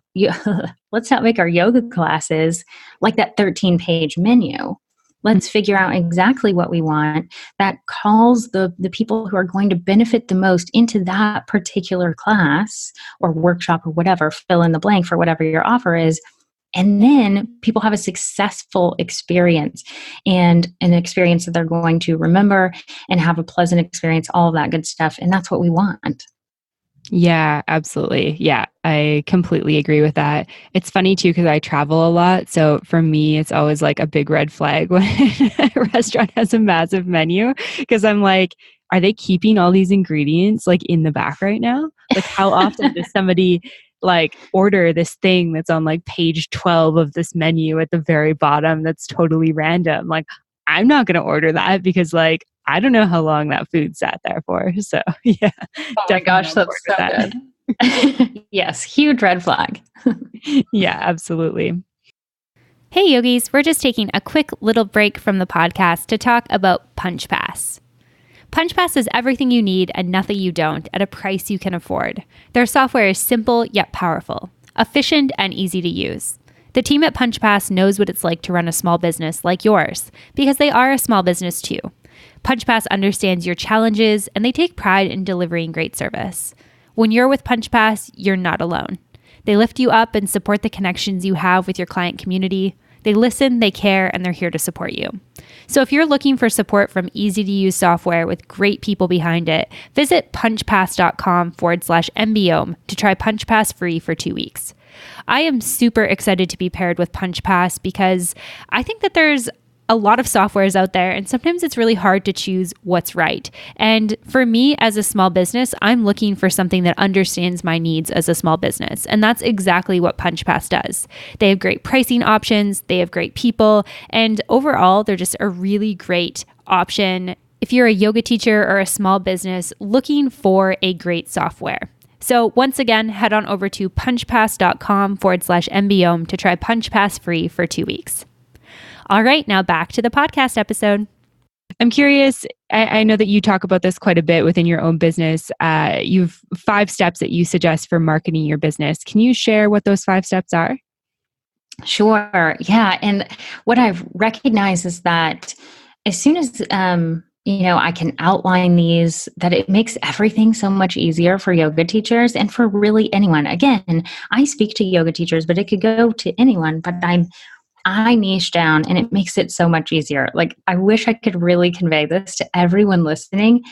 S3: classes like that 13-page menu. Let's figure out exactly what we want that calls the people who are going to benefit the most into that particular class or workshop or whatever, fill in the blank for whatever your offer is. And then people have a successful experience and an experience that they're going to remember and have a pleasant experience, all of that good stuff. And that's what we want.
S2: Yeah, absolutely. Yeah, I completely agree with that. It's funny too, because I travel a lot. So for me, it's always like a big red flag when a restaurant has a massive menu, because I'm like, are they keeping all these ingredients like in the back right now? Like how often does somebody like order this thing that's on like page 12 of this menu at the very bottom that's totally random? Like, I'm not going to order that because like, I don't know how long that food sat there for. So yeah,
S3: Oh my gosh, that's so good. Yes, huge red flag.
S2: Yeah, absolutely. Hey yogis, we're just taking a quick little break from the podcast to talk about PunchPass. PunchPass is everything you need and nothing you don't at a price you can afford. Their software is simple yet powerful, efficient and easy to use. The team at PunchPass knows what it's like to run a small business like yours because they are a small business too. PunchPass understands your challenges and they take pride in delivering great service. When you're with PunchPass, you're not alone. They lift you up and support the connections you have with your client community. They listen, they care, and they're here to support you. So if you're looking for support from easy-to-use software with great people behind it, visit punchpass.com/MBOM to try PunchPass free for 2 weeks. I am super excited to be paired with PunchPass because I think that there's a lot of softwares out there, and sometimes it's really hard to choose what's right. And for me as a small business, I'm looking for something that understands my needs as a small business. And that's exactly what PunchPass does. They have great pricing options, they have great people, and overall, they're just a really great option if you're a yoga teacher or a small business looking for a great software. So once again, head on over to punchpass.com/MBOM to try PunchPass free for 2 weeks. All right, now back to the podcast episode. I'm curious, I know that you talk about this quite a bit within your own business. You've 5 steps that you suggest for marketing your business. Can you share what those 5 steps are?
S3: Sure. Yeah. And what I've recognized is that as soon as, I can outline these, that it makes everything so much easier for yoga teachers and for really anyone. Again, I speak to yoga teachers, but it could go to anyone, but I niche down and it makes it so much easier. Like, I wish I could really convey this to everyone listening,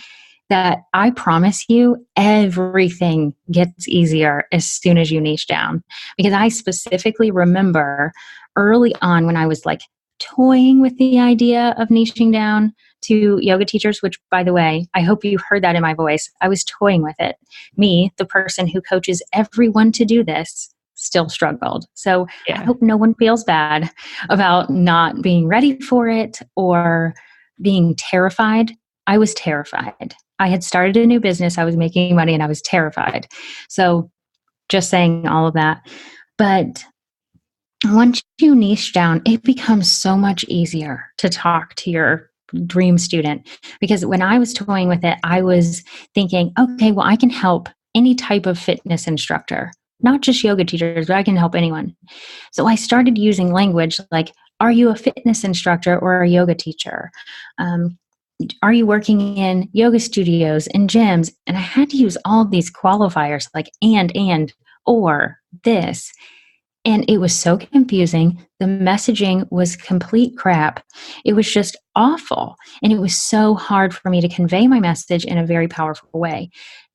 S3: that I promise you everything gets easier as soon as you niche down. Because I specifically remember early on when I was like toying with the idea of niching down to yoga teachers, which, by the way, I hope you heard that in my voice. I was toying with it. Me, the person who coaches everyone to do this, still struggled. So I hope no one feels bad about not being ready for it or being terrified. I was terrified. I had started a new business. I was making money and I was terrified. So just saying all of that. But once you niche down, it becomes so much easier to talk to your dream student. Because when I was toying with it, I was thinking, okay, well, I can help any type of fitness instructor. Not just yoga teachers, but I can help anyone. So I started using language like, are you a fitness instructor or a yoga teacher? Are you working in yoga studios and gyms? And I had to use all of these qualifiers like and, or, this. And it was so confusing. The messaging was complete crap. It was just awful. And it was so hard for me to convey my message in a very powerful way.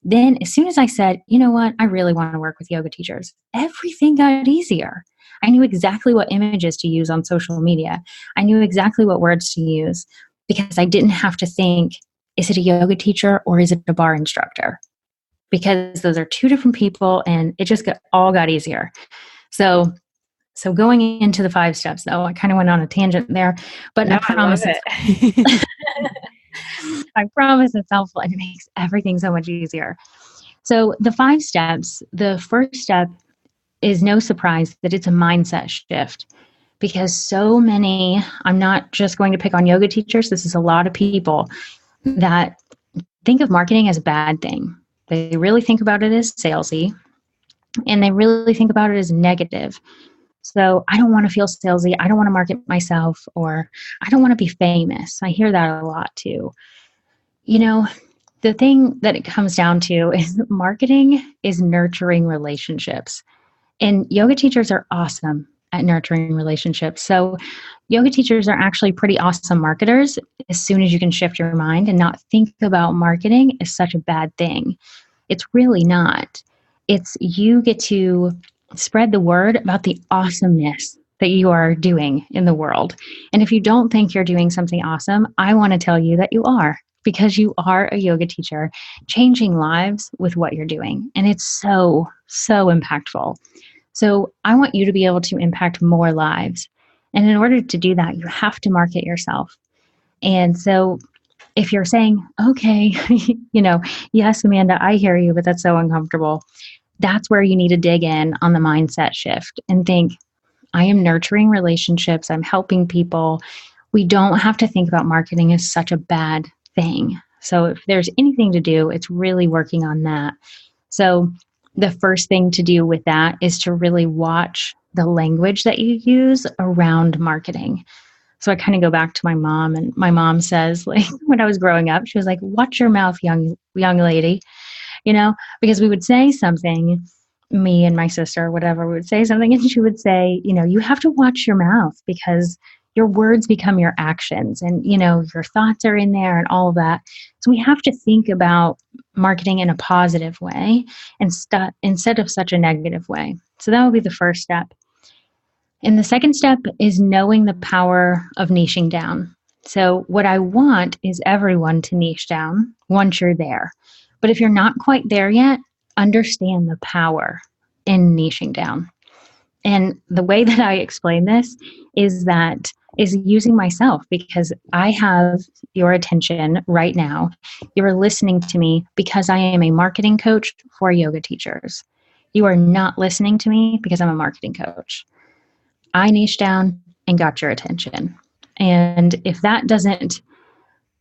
S3: Then as soon as I said, you know what, I really want to work with yoga teachers, everything got easier. I knew exactly what images to use on social media. I knew exactly what words to use because I didn't have to think, is it a yoga teacher or is it a bar instructor? Because those are 2 different people and it just all got easier. So going into the 5 steps, though, I kind of went on a tangent there, but no, I promise I promise it's helpful and it makes everything so much easier. So the 5 steps, the first step is no surprise that it's a mindset shift, because so many, I'm not just going to pick on yoga teachers, this is a lot of people that think of marketing as a bad thing. They really think about it as salesy and they really think about it as negative. So I don't want to feel salesy. I don't want to market myself, or I don't want to be famous. I hear that a lot too. You know, the thing that it comes down to is marketing is nurturing relationships. And yoga teachers are awesome at nurturing relationships. So yoga teachers are actually pretty awesome marketers as soon as you can shift your mind and not think about marketing as such a bad thing. It's really not. It's you get to spread the word about the awesomeness that you are doing in the world. And if you don't think you're doing something awesome, I want to tell you that you are, because you are a yoga teacher changing lives with what you're doing. And it's so, so impactful. So I want you to be able to impact more lives. And in order to do that, you have to market yourself. And so if you're saying, okay, yes, Amanda, I hear you, but that's so uncomfortable. That's where you need to dig in on the mindset shift and think, I am nurturing relationships. I'm helping people. We don't have to think about marketing as such a bad thing. So if there's anything to do, it's really working on that. So the first thing to do with that is to really watch the language that you use around marketing. So I kind of go back to my mom, and my mom says, like, when I was growing up, she was like, watch your mouth, young lady, because we would say something, me and my sister, whatever, we would say something, and she would say, you have to watch your mouth because your words become your actions, and, your thoughts are in there and all of that. So we have to think about marketing in a positive way instead of such a negative way. So that would be the first step. And the second step is knowing the power of niching down. So what I want is everyone to niche down once you're there. But if you're not quite there yet, understand the power in niching down. And the way that I explain this is using myself, because I have your attention right now. You're listening to me because I am a marketing coach for yoga teachers. You are not listening to me because I'm a marketing coach. I niche down and got your attention. And if that doesn't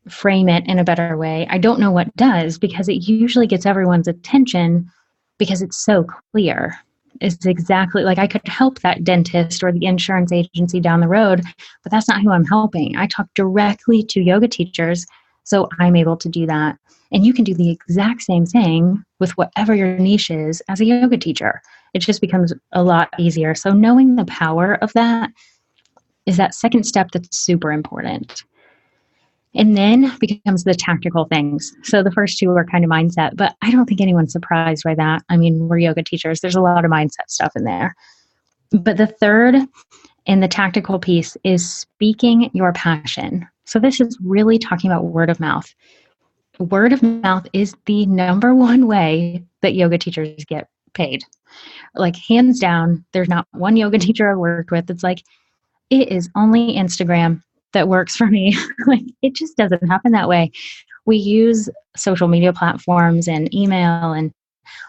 S3: frame it in a better way, I don't know what does, because it usually gets everyone's attention because it's so clear. It's exactly like I could help that dentist or the insurance agency down the road, but that's not who I'm helping. I talk directly to yoga teachers, so I'm able to do that. And you can do the exact same thing with whatever your niche is as a yoga teacher. It just becomes a lot easier. So knowing the power of that is that second step that's super important. And then becomes the tactical things. So the first two are kind of mindset, but I don't think anyone's surprised by that. I mean, we're yoga teachers. There's a lot of mindset stuff in there. But the third and the tactical piece is speaking your passion. So this is really talking about word of mouth. Word of mouth is the number one way that yoga teachers get paid. Like, hands down, there's not one yoga teacher I've worked with that's like, it is only Instagram that works for me. Like, it just doesn't happen that way. We use social media platforms and email and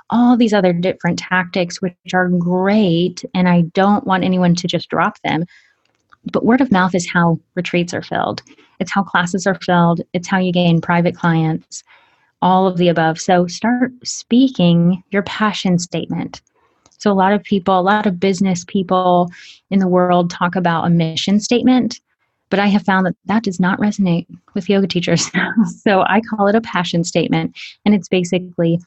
S3: all these other different tactics, which are great. And I don't want anyone to just drop them. But word of mouth is how retreats are filled. It's how classes are filled. It's how you gain private clients, all of the above. So start speaking your passion statement. So a lot of business people in the world talk about a mission statement, but I have found that does not resonate with yoga teachers. So I call it a passion statement. And it's basically,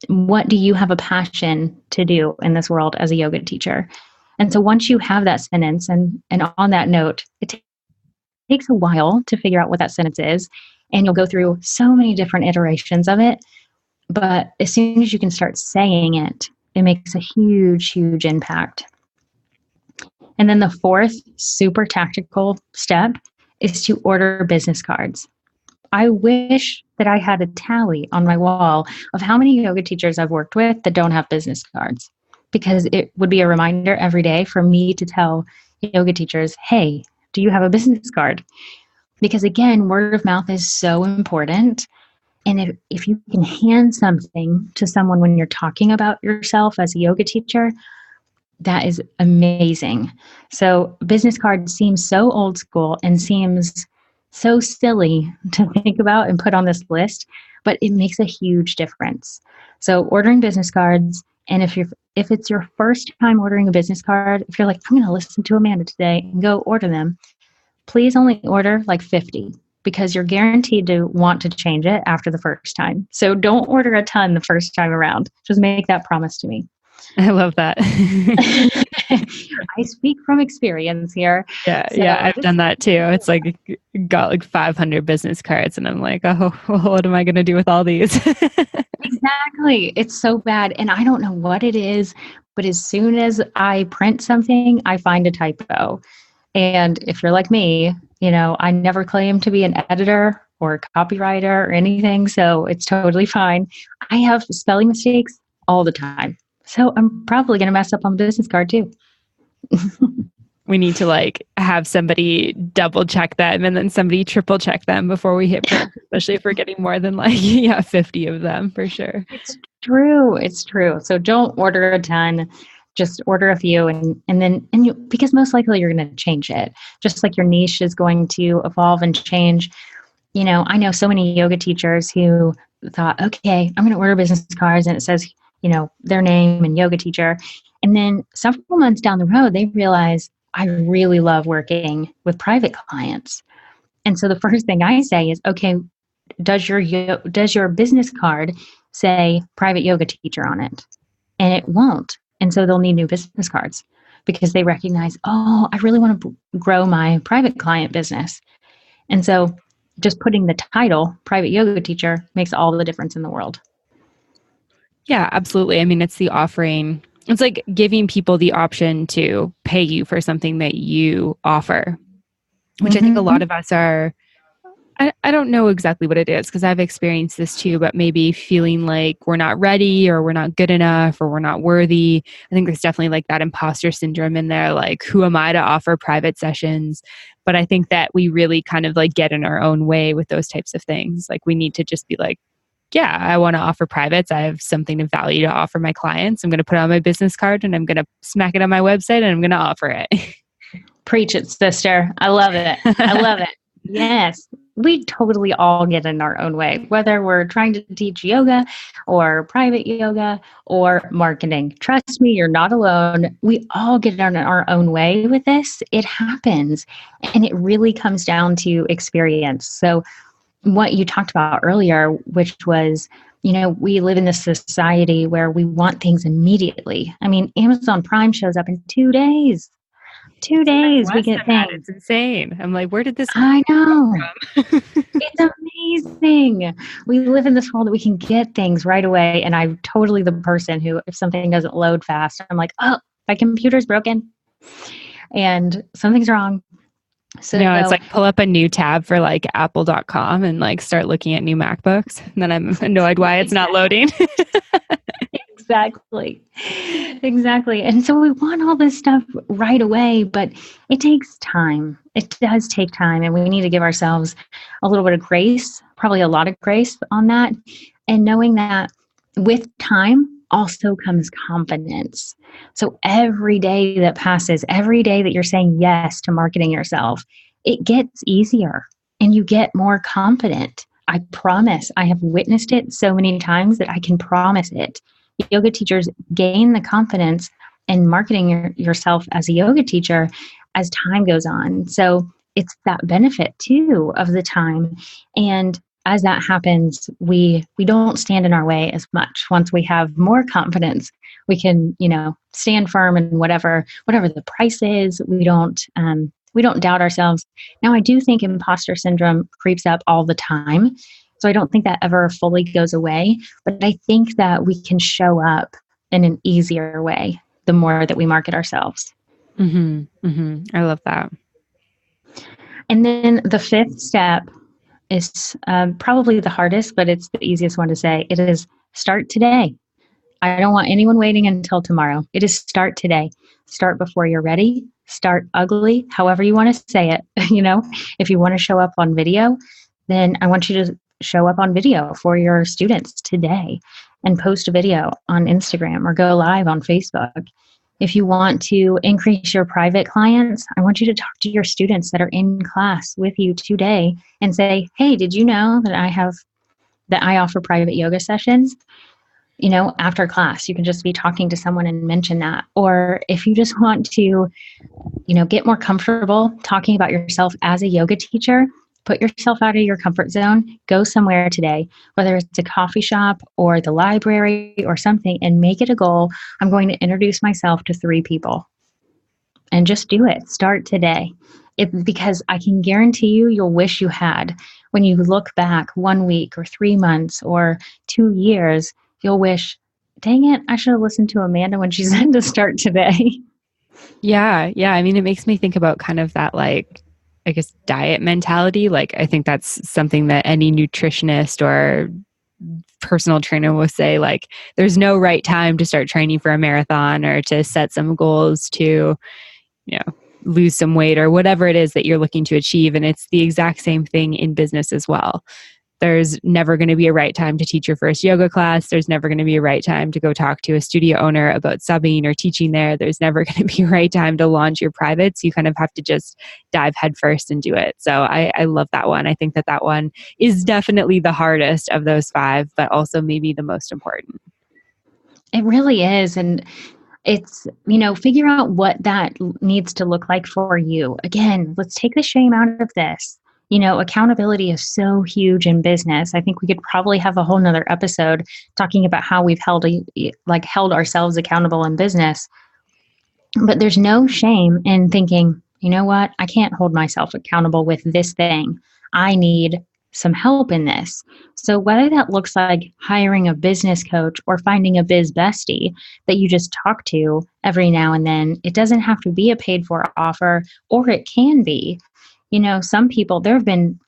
S3: what do you have a passion to do in this world as a yoga teacher? And so once you have that sentence, and on that note, it takes a while to figure out what that sentence is. And you'll go through so many different iterations of it. But as soon as you can start saying it, it makes a huge, huge impact. And then the fourth super tactical step is to order business cards. I wish that I had a tally on my wall of how many yoga teachers I've worked with that don't have business cards, because it would be a reminder every day for me to tell yoga teachers, hey, do you have a business card? Because again, word of mouth is so important. And if you can hand something to someone when you're talking about yourself as a yoga teacher, that is amazing. So business cards seem so old school and seems so silly to think about and put on this list, but it makes a huge difference. So ordering business cards, and if it's your first time ordering a business card, if you're like, I'm going to listen to Amanda today and go order them, please only order like 50. Because you're guaranteed to want to change it after the first time. So don't order a ton the first time around. Just make that promise to me.
S2: I love that.
S3: I speak from experience here.
S2: Yeah, I've done that too. It's like, got like 500 business cards and I'm like, oh, what am I going to do with all these?
S3: Exactly. It's so bad. And I don't know what it is, but as soon as I print something, I find a typo. And if you're like me, I never claim to be an editor or a copywriter or anything, so it's totally fine. I have spelling mistakes all the time. So I'm probably going to mess up on the business card too.
S2: We need to like have somebody double check them and then somebody triple check them before we hit print, especially if we're getting more than like, 50 of them for sure.
S3: It's true. It's true. So don't order a ton. Just order a few because most likely you're going to change it. Just like your niche is going to evolve and change. I know so many yoga teachers who thought, okay, I'm going to order business cards and it says, their name and yoga teacher. And then several months down the road, they realize I really love working with private clients. And so the first thing I say is, okay, does your business card say private yoga teacher on it? And it won't. And so they'll need new business cards because they recognize, oh, I really want to grow my private client business. And so just putting the title private yoga teacher makes all the difference in the world.
S2: Yeah, absolutely. I mean, it's the offering. It's like giving people the option to pay you for something that you offer, which I think a lot of us are. I don't know exactly what it is because I've experienced this too, but maybe feeling like we're not ready or we're not good enough or we're not worthy. I think there's definitely like that imposter syndrome in there. Like, who am I to offer private sessions? But I think that we really kind of like get in our own way with those types of things. Like, we need to just be like, yeah, I want to offer privates. I have something of value to offer my clients. I'm going to put it on my business card and I'm going to smack it on my website and I'm going to offer it.
S3: Preach it, sister. I love it. I love it. Yes. We totally all get in our own way, whether we're trying to teach yoga or private yoga or marketing. Trust me, you're not alone. We all get in our own way with this. It happens. And it really comes down to experience. So what you talked about earlier, which was, we live in this society where we want things immediately. I mean, Amazon Prime shows up in 2 days. 2 days we get things.
S2: It's insane. I'm like, where did this
S3: I know. It's amazing. We live in this world that we can get things right away. And I'm totally the person who, if something doesn't load fast, I'm like, oh, my computer's broken and something's wrong. So
S2: it's like pull up a new tab for like apple.com and like start looking at new MacBooks. And then I'm annoyed why it's not loading.
S3: Exactly. And so we want all this stuff right away, but it takes time. It does take time. And we need to give ourselves a little bit of grace, probably a lot of grace on that. And knowing that with time also comes confidence. So every day that passes, every day that you're saying yes to marketing yourself, it gets easier and you get more confident. I promise. I have witnessed it so many times that I can promise it. Yoga teachers gain the confidence in marketing yourself as a yoga teacher as time goes on. So it's that benefit too of the time. And as that happens, we don't stand in our way as much. Once we have more confidence, we can, stand firm in whatever the price is. We don't doubt ourselves. Now, I do think imposter syndrome creeps up all the time. So I don't think that ever fully goes away, but I think that we can show up in an easier way the more that we market ourselves.
S2: I love that.
S3: And then the fifth step is probably the hardest, but it's the easiest one to say. It is start today. I don't want anyone waiting until tomorrow. It is start today. Start before you're ready. Start ugly, however you want to say it. If you want to show up on video, then I want you to show up on video for your students today and post a video on Instagram or go live on Facebook. If you want to increase your private clients, I want you to talk to your students that are in class with you today and say, hey, did you know that I offer private yoga sessions? After class, you can just be talking to someone and mention that. Or if you just want to, get more comfortable talking about yourself as a yoga teacher, put yourself out of your comfort zone, go somewhere today, whether it's a coffee shop or the library or something, and make it a goal. I'm going to introduce myself to 3 people and just do it. Start today. Because I can guarantee you'll wish you had. When you look back 1 week or 3 months or 2 years, you'll wish, dang it, I should have listened to Amanda when she said to start today.
S2: Yeah. I mean, it makes me think about kind of that, like, I guess, diet mentality. Like, I think that's something that any nutritionist or personal trainer will say, like, there's no right time to start training for a marathon or to set some goals to, lose some weight or whatever it is that you're looking to achieve. And it's the exact same thing in business as well. There's never going to be a right time to teach your first yoga class. There's never going to be a right time to go talk to a studio owner about subbing or teaching there. There's never going to be a right time to launch your privates. You kind of have to just dive headfirst and do it. So I love that one. I think that one is definitely the hardest of those 5, but also maybe the most important.
S3: It really is. And it's, figure out what that needs to look like for you. Again, let's take the shame out of this. Accountability is so huge in business. I think we could probably have a whole nother episode talking about how we've held ourselves accountable in business. But there's no shame in thinking, you know what? I can't hold myself accountable with this thing. I need some help in this. So whether that looks like hiring a business coach or finding a biz bestie that you just talk to every now and then, it doesn't have to be a paid for offer, or it can be. Some people, there have been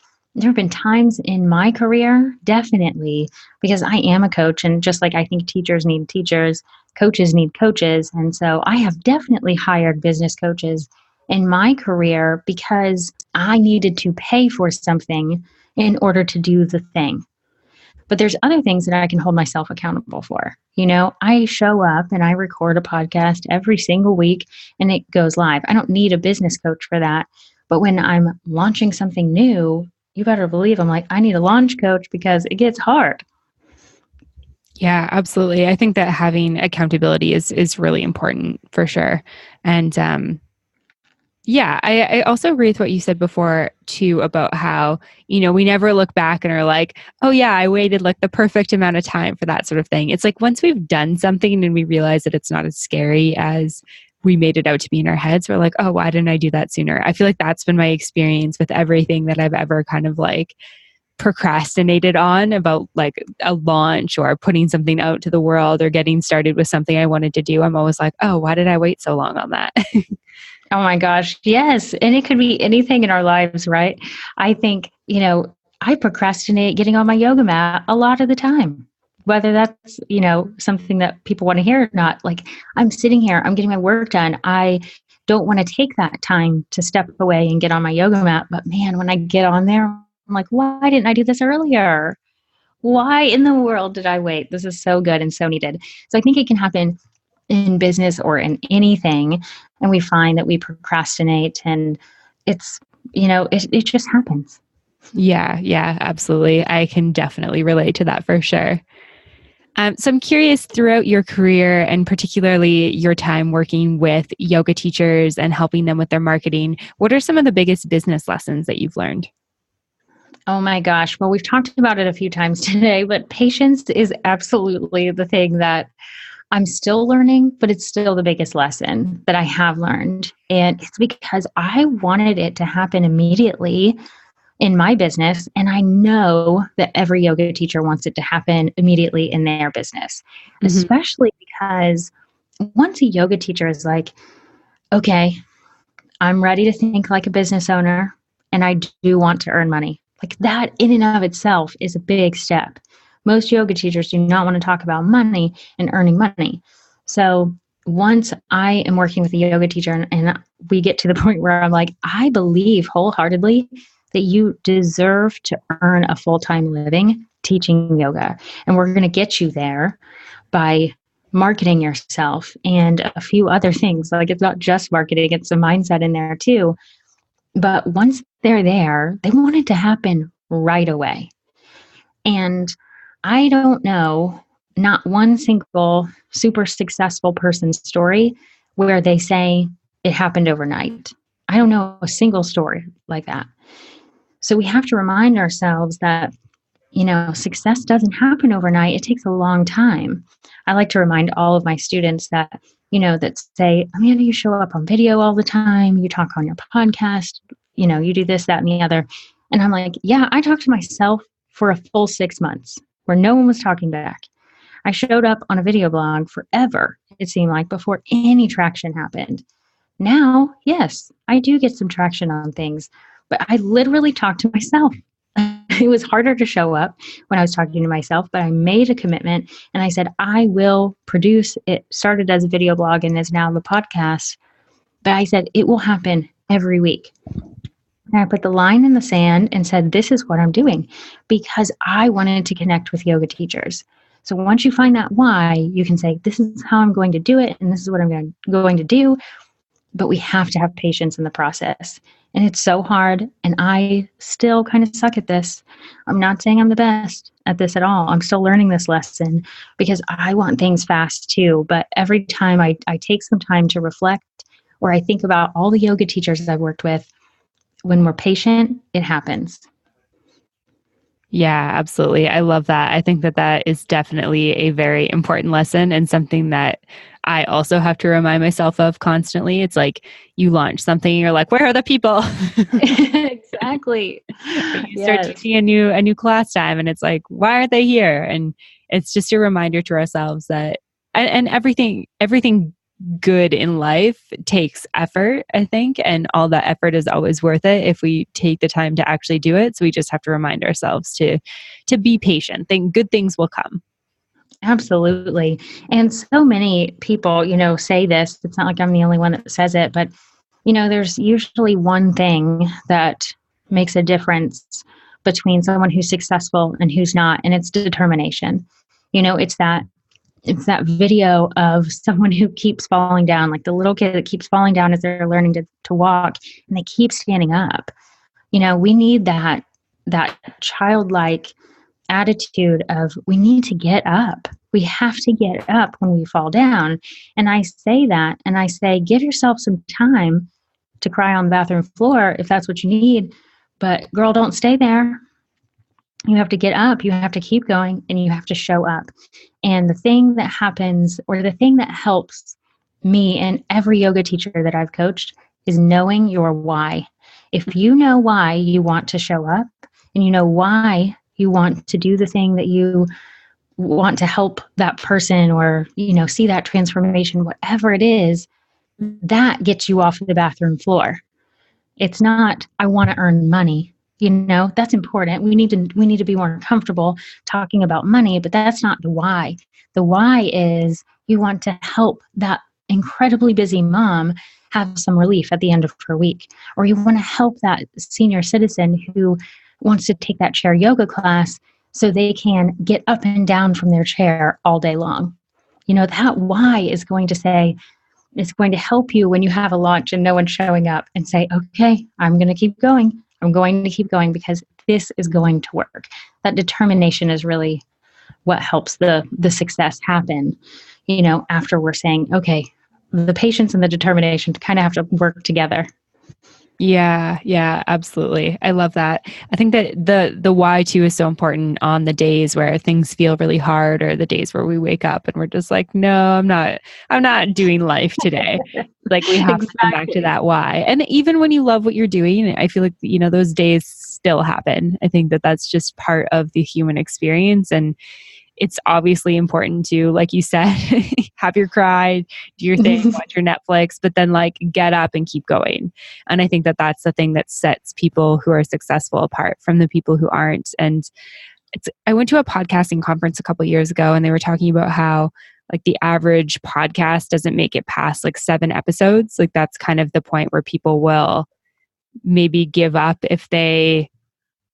S3: times in my career, definitely, because I am a coach, and just like I think teachers need teachers, coaches need coaches. And so I have definitely hired business coaches in my career because I needed to pay for something in order to do the thing. But there's other things that I can hold myself accountable for. I show up and I record a podcast every single week and it goes live. I don't need a business coach for that. But when I'm launching something new, you better believe I'm like, I need a launch coach because it gets hard.
S2: Yeah, absolutely. I think that having accountability is really important for sure. And I also agree with what you said before too about how, we never look back and are like, oh yeah, I waited like the perfect amount of time for that sort of thing. It's like once we've done something and we realize that it's not as scary as we made it out to be in our heads, we're like, oh, why didn't I do that sooner? I feel like that's been my experience with everything that I've ever kind of like procrastinated on about like a launch or putting something out to the world or getting started with something I wanted to do. I'm always like, oh, why did I wait so long on that?
S3: Oh my gosh. Yes. And it could be anything in our lives, right? I think, I procrastinate getting on my yoga mat a lot of the time, whether that's, something that people want to hear or not. Like I'm sitting here, I'm getting my work done. I don't want to take that time to step away and get on my yoga mat. But man, when I get on there, I'm like, why didn't I do this earlier? Why in the world did I wait? This is so good and so needed. So I think it can happen in business or in anything. And we find that we procrastinate and it's, it just happens.
S2: Yeah, absolutely. I can definitely relate to that for sure. So I'm curious, throughout your career and particularly your time working with yoga teachers and helping them with their marketing, what are some of the biggest business lessons that you've learned?
S3: Oh my gosh. Well, we've talked about it a few times today, but patience is absolutely the thing that I'm still learning, but it's still the biggest lesson that I have learned. And it's because I wanted it to happen immediately in my business. And I know that every yoga teacher wants it to happen immediately in their business, especially because once a yoga teacher is like, okay, I'm ready to think like a business owner and I do want to earn money. Like that in and of itself is a big step. Most yoga teachers do not want to talk about money and earning money. So once I am working with a yoga teacher and we get to the point where I'm like, I believe wholeheartedly that you deserve to earn a full-time living teaching yoga. And we're going to get you there by marketing yourself and a few other things. Like it's not just marketing, it's a mindset in there too. But once they're there, they want it to happen right away. And I don't know, not one single super successful person's story where they say it happened overnight. I don't know a single story like that. So we have to remind ourselves that, success doesn't happen overnight. It takes a long time. I like to remind all of my students that, that say, Amanda, you show up on video all the time. You talk on your podcast, you do this, that, and the other. And I'm like, yeah, I talked to myself for a full 6 months where no one was talking back. I showed up on a video blog forever, it seemed like, before any traction happened. Now, yes, I do get some traction on things, but I literally talked to myself. It was harder to show up when I was talking to myself, but I made a commitment and I said, I will produce. It started as a video blog and is now the podcast. But I said, it will happen every week. And I put the line in the sand and said, this is what I'm doing because I wanted to connect with yoga teachers. So once you find that why, you can say, this is how I'm going to do it. And this is what I'm going to do. But we have to have patience in the process. And it's so hard. And I still kind of suck at this. I'm not saying I'm the best at this at all. I'm still learning this lesson because I want things fast too. But every time I take some time to reflect, or I think about all the yoga teachers I've worked with, when we're patient, it happens.
S2: Yeah, absolutely. I love that. I think that that is definitely a very important lesson and something that I also have to remind myself of constantly. It's like you launch something, you're like, where are the people?
S3: Exactly.
S2: You start teaching a new class time and it's like, why aren't they here? And it's just a reminder to ourselves that and everything good in life takes effort, I think, and all that effort is always worth it if we take the time to actually do it. So we just have to remind ourselves to be patient. Think good things will come.
S3: Absolutely. And so many people, say this. It's not like I'm the only one that says it, but there's usually one thing that makes a difference between someone who's successful and who's not, and it's determination. It's that video of someone who keeps falling down, like the little kid that keeps falling down as they're learning to walk, and they keep standing up. We need that childlike attitude of we need to get up. We have to get up when we fall down. And I say that, and I say, give yourself some time to cry on the bathroom floor if that's what you need. But girl, don't stay there. You have to get up, you have to keep going, and you have to show up. And the thing that happens, or the thing that helps me and every yoga teacher that I've coached, is knowing your why. If you know why you want to show up, and you know why you want to do the thing that you want to help that person, or, see that transformation, whatever it is, that gets you off the bathroom floor. It's not, I want to earn money. That's important. We need to be more comfortable talking about money, but that's not the why. The why is you want to help that incredibly busy mom have some relief at the end of her week, or you want to help that senior citizen who wants to take that chair yoga class so they can get up and down from their chair all day long. That why is going to say, it's going to help you when you have a launch and no one's showing up, and say, okay, I'm going to keep going. I'm going to keep going because this is going to work. That determination is really what helps the success happen, after we're saying, okay, the patience and the determination kind of have to work together.
S2: Yeah, absolutely. I love that. I think that the why too is so important on the days where things feel really hard, or the days where we wake up and we're just like, no, I'm not doing life today. Like we have to come back to that why. And even when you love what you're doing, I feel like, those days still happen. I think that that's just part of the human experience. And it's obviously important to, like you said, have your cry, do your thing, watch your Netflix, but then get up and keep going. And I think that that's the thing that sets people who are successful apart from the people who aren't. And I went to a podcasting conference a couple of years ago, and they were talking about how the average podcast doesn't make it past 7 episodes. That's kind of the point where people will maybe give up if they,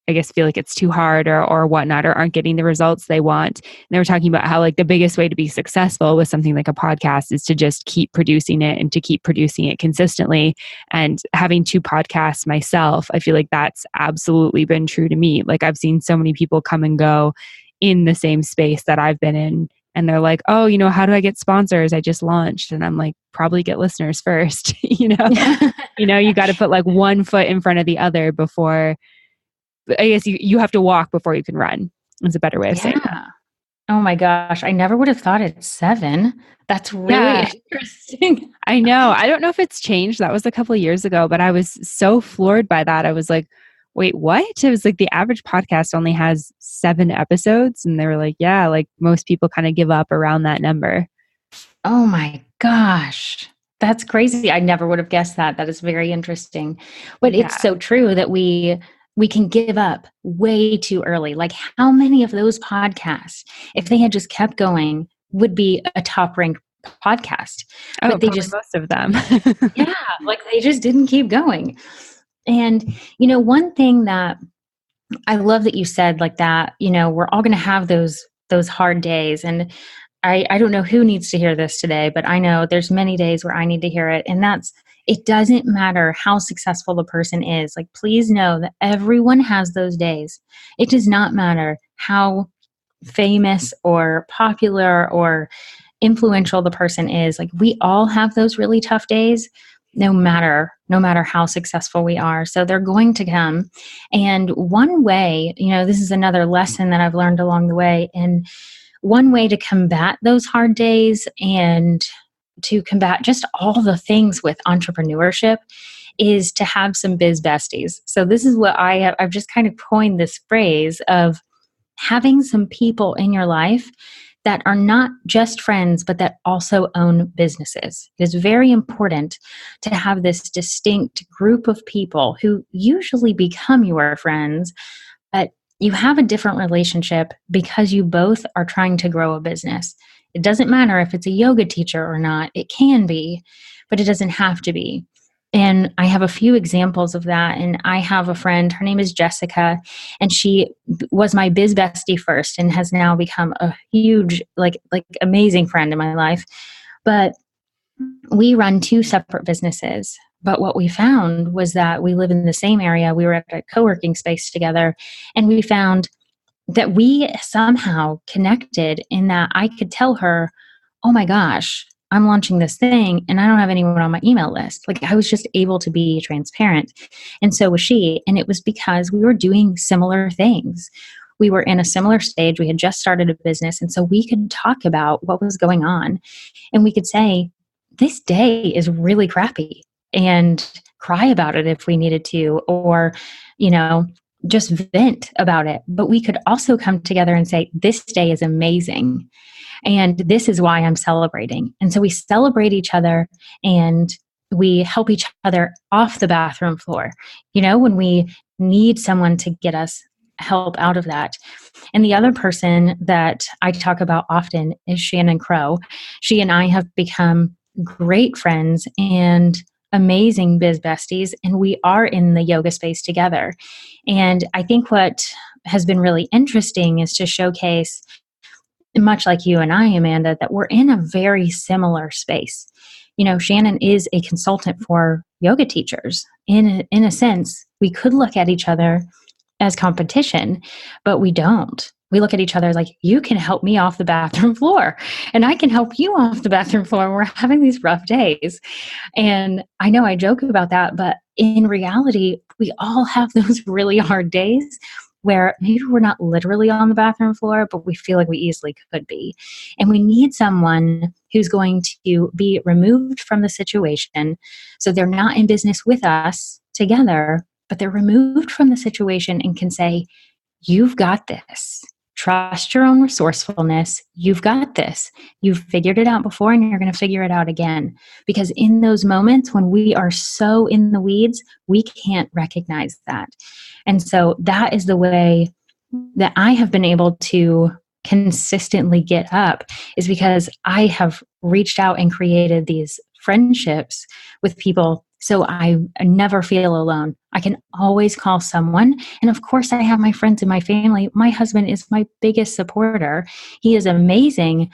S2: I guess, feel like it's too hard or whatnot, or aren't getting the results they want. And they were talking about how the biggest way to be successful with something like a podcast is to just keep producing it, and to keep producing it consistently. And having 2 podcasts myself, I feel like that's absolutely been true to me. I've seen so many people come and go in the same space that I've been in. And they're like, oh, how do I get sponsors? I just launched. And I'm like, probably get listeners first. You got to put one foot in front of the other before, I guess you have to walk before you can run. It's a better way of saying that.
S3: Oh my gosh. I never would have thought it's 7. That's really interesting.
S2: I know. I don't know if it's changed. That was a couple of years ago, but I was so floored by that. I was like, wait, what? It was the average podcast only has 7 episodes. And they were like, yeah, most people kind of give up around that number.
S3: Oh my gosh. That's crazy. I never would have guessed that. That is very interesting. But it's so true that we can give up way too early. How many of those podcasts, if they had just kept going, would be a top ranked podcast.
S2: Oh,
S3: But they
S2: probably
S3: just,
S2: most of them.
S3: yeah, like they just didn't keep going. And, one thing that I love that you said like that, we're all going to have those hard days. And I don't know who needs to hear this today, but I know there's many days where I need to hear it. And it doesn't matter how successful the person is. Like, please know that everyone has those days. It does not matter how famous or popular or influential the person is. Like, we all have those really tough days, no matter how successful we are. So they're going to come. And one way, this is another lesson that I've learned along the way. And one way to combat those hard days and to combat just all the things with entrepreneurship is to have some biz besties. So this is what I've just kind of coined this phrase of having some people in your life that are not just friends, but that also own businesses. It is very important to have this distinct group of people who usually become your friends, but you have a different relationship because you both are trying to grow a business. It doesn't matter if it's a yoga teacher or not. It can be, but it doesn't have to be. And I have a few examples of that. And I have a friend, her name is Jessica, and she was my biz bestie first and has now become a huge, like amazing friend in my life. But we run two separate businesses. But what we found was that we live in the same area. We were at a co-working space together, and we found that we somehow connected in that I could tell her, oh my gosh, I'm launching this thing and I don't have anyone on my email list. Like, I was just able to be transparent. And so was she. And it was because we were doing similar things. We were in a similar stage. We had just started a business. And so we could talk about what was going on. And we could say, this day is really crappy, and cry about it if we needed to, or, just vent about it. But we could also come together and say, this day is amazing, and this is why I'm celebrating. And so we celebrate each other and we help each other off the bathroom floor, when we need someone to get us help out of that. And the other person that I talk about often is Shannon Crow. She and I have become great friends and amazing biz besties, and we are in the yoga space together. And I think what has been really interesting is to showcase, much like you and I, Amanda, that we're in a very similar space. Shannon is a consultant for yoga teachers. In a sense, we could look at each other as competition, but we don't. We look at each other like, you can help me off the bathroom floor and I can help you off the bathroom floor. We're having these rough days. And I know I joke about that, but in reality, we all have those really hard days where maybe we're not literally on the bathroom floor, but we feel like we easily could be. And we need someone who's going to be removed from the situation. So they're not in business with us together, but they're removed from the situation and can say, you've got this. Trust your own resourcefulness. You've got this. You've figured it out before and you're going to figure it out again. Because in those moments when we are so in the weeds, we can't recognize that. And so that is the way that I have been able to consistently get up, is because I have reached out and created these friendships with people. So I never feel alone. I can always call someone. And of course, I have my friends and my family. My husband is my biggest supporter. He is amazing,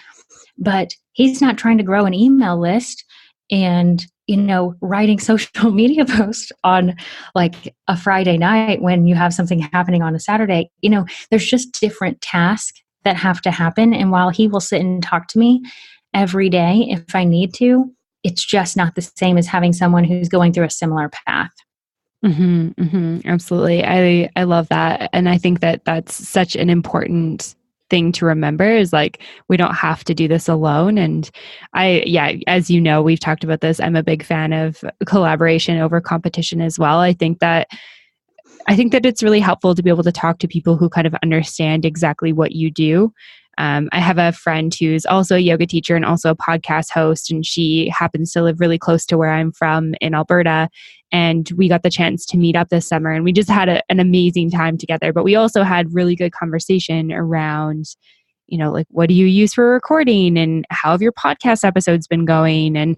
S3: but he's not trying to grow an email list and, writing social media posts on like a Friday night when you have something happening on a Saturday. There's just different tasks that have to happen. And while he will sit and talk to me every day if I need to, it's just not the same as having someone who's going through a similar path.
S2: Absolutely. I love that. And I think that that's such an important thing to remember, is like, we don't have to do this alone. And as you know, we've talked about this. I'm a big fan of collaboration over competition as well. I think that it's really helpful to be able to talk to people who kind of understand exactly what you do. I have a friend who's also a yoga teacher and also a podcast host, and she happens to live really close to where I'm from in Alberta. And we got the chance to meet up this summer, and we just had an amazing time together. But we also had really good conversation around, like, what do you use for recording, and how have your podcast episodes been going? And,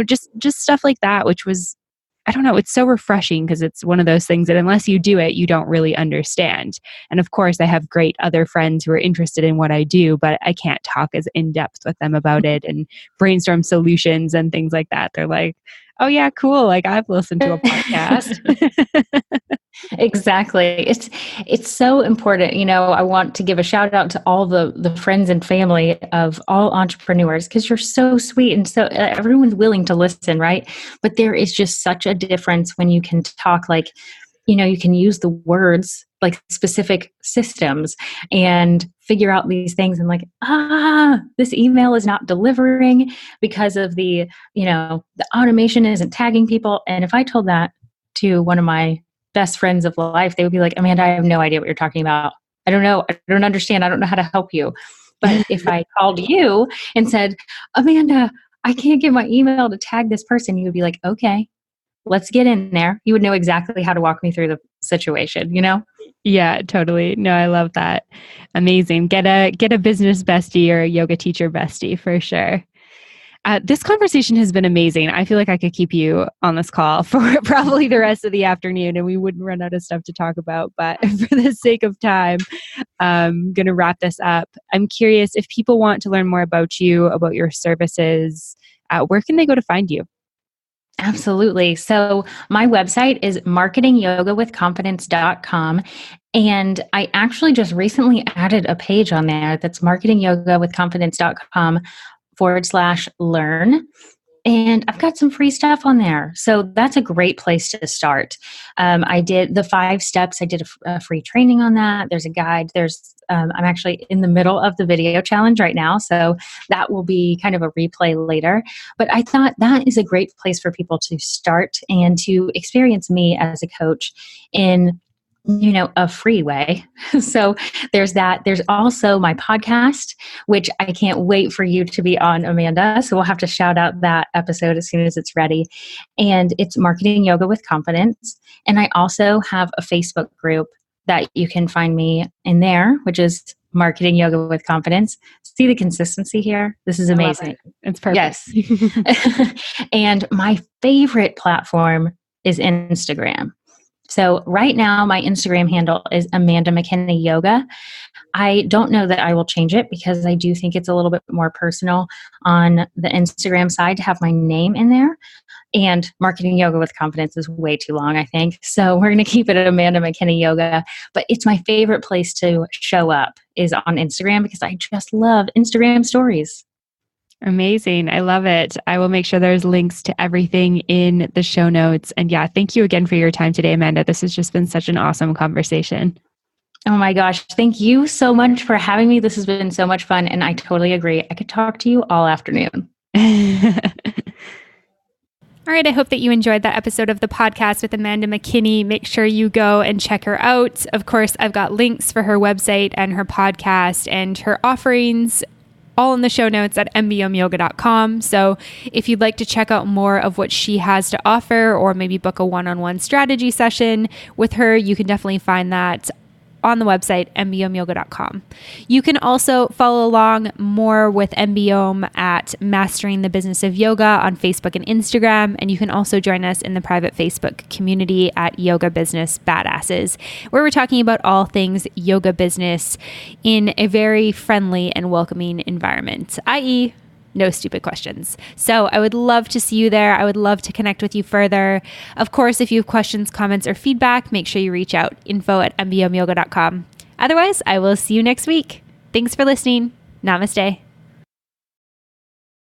S2: just stuff like that, which was, I don't know, it's so refreshing because it's one of those things that unless you do it, you don't really understand. And of course, I have great other friends who are interested in what I do, but I can't talk as in depth with them about it and brainstorm solutions and things like that. They're like, oh yeah, cool. Like, I've listened to a podcast.
S3: Exactly. It's so important. I want to give a shout out to all the friends and family of all entrepreneurs, because you're so sweet and so everyone's willing to listen, right? But there is just such a difference when you can talk like, you can use the words like specific systems and figure out these things and like, this email is not delivering because of the automation isn't tagging people. And if I told that to one of my best friends of life, they would be like, Amanda, I have no idea what you're talking about. I don't know. I don't understand. I don't know how to help you. But if I called you and said, Amanda, I can't get my email to tag this person, you would be like, okay, let's get in there. You would know exactly how to walk me through the situation,
S2: Yeah, totally. No, I love that. Amazing. Get a business bestie or a yoga teacher bestie for sure. This conversation has been amazing. I feel like I could keep you on this call for probably the rest of the afternoon and we wouldn't run out of stuff to talk about. But for the sake of time, I'm going to wrap this up. I'm curious if people want to learn more about you, about your services, where can they go to find you?
S3: Absolutely. So my website is marketingyogawithconfidence.com. And I actually just recently added a page on there that's marketingyogawithconfidence.com/learn. And I've got some free stuff on there. So that's a great place to start. I did the 5 steps. I did a free training on that. There's a guide. I'm actually in the middle of the video challenge right now. So that will be kind of a replay later. But I thought that is a great place for people to start and to experience me as a coach in a free way. So there's that. There's also my podcast, which I can't wait for you to be on, Amanda. So we'll have to shout out that episode as soon as it's ready. And it's Marketing Yoga with Confidence. And I also have a Facebook group that you can find me in there, which is Marketing Yoga with Confidence. See the consistency here? This is amazing.
S2: It's perfect.
S3: Yes. And my favorite platform is Instagram. So right now, my Instagram handle is Amanda McKinney Yoga. I don't know that I will change it because I do think it's a little bit more personal on the Instagram side to have my name in there. And Marketing Yoga with Confidence is way too long, I think. So we're going to keep it at Amanda McKinney Yoga. But it's my favorite place to show up is on Instagram because I just love Instagram stories.
S2: Amazing. I love it. I will make sure there's links to everything in the show notes. And yeah, thank you again for your time today, Amanda. This has just been such an awesome conversation.
S3: Oh my gosh. Thank you so much for having me. This has been so much fun. And I totally agree. I could talk to you all afternoon.
S2: All right. I hope that you enjoyed that episode of the podcast with Amanda McKinney. Make sure you go and check her out. Of course, I've got links for her website and her podcast and her offerings all in the show notes at mbomyoga.com. So if you'd like to check out more of what she has to offer or maybe book a one-on-one strategy session with her, you can definitely find that on the website, mbomyoga.com. You can also follow along more with MBOM at Mastering the Business of Yoga on Facebook and Instagram. And you can also join us in the private Facebook community at Yoga Business Badasses, where we're talking about all things yoga business in a very friendly and welcoming environment, i.e., no stupid questions. So I would love to see you there. I would love to connect with you further. Of course, if you have questions, comments, or feedback, make sure you reach out, info@mbomyoga.com. Otherwise, I will see you next week. Thanks for listening. Namaste.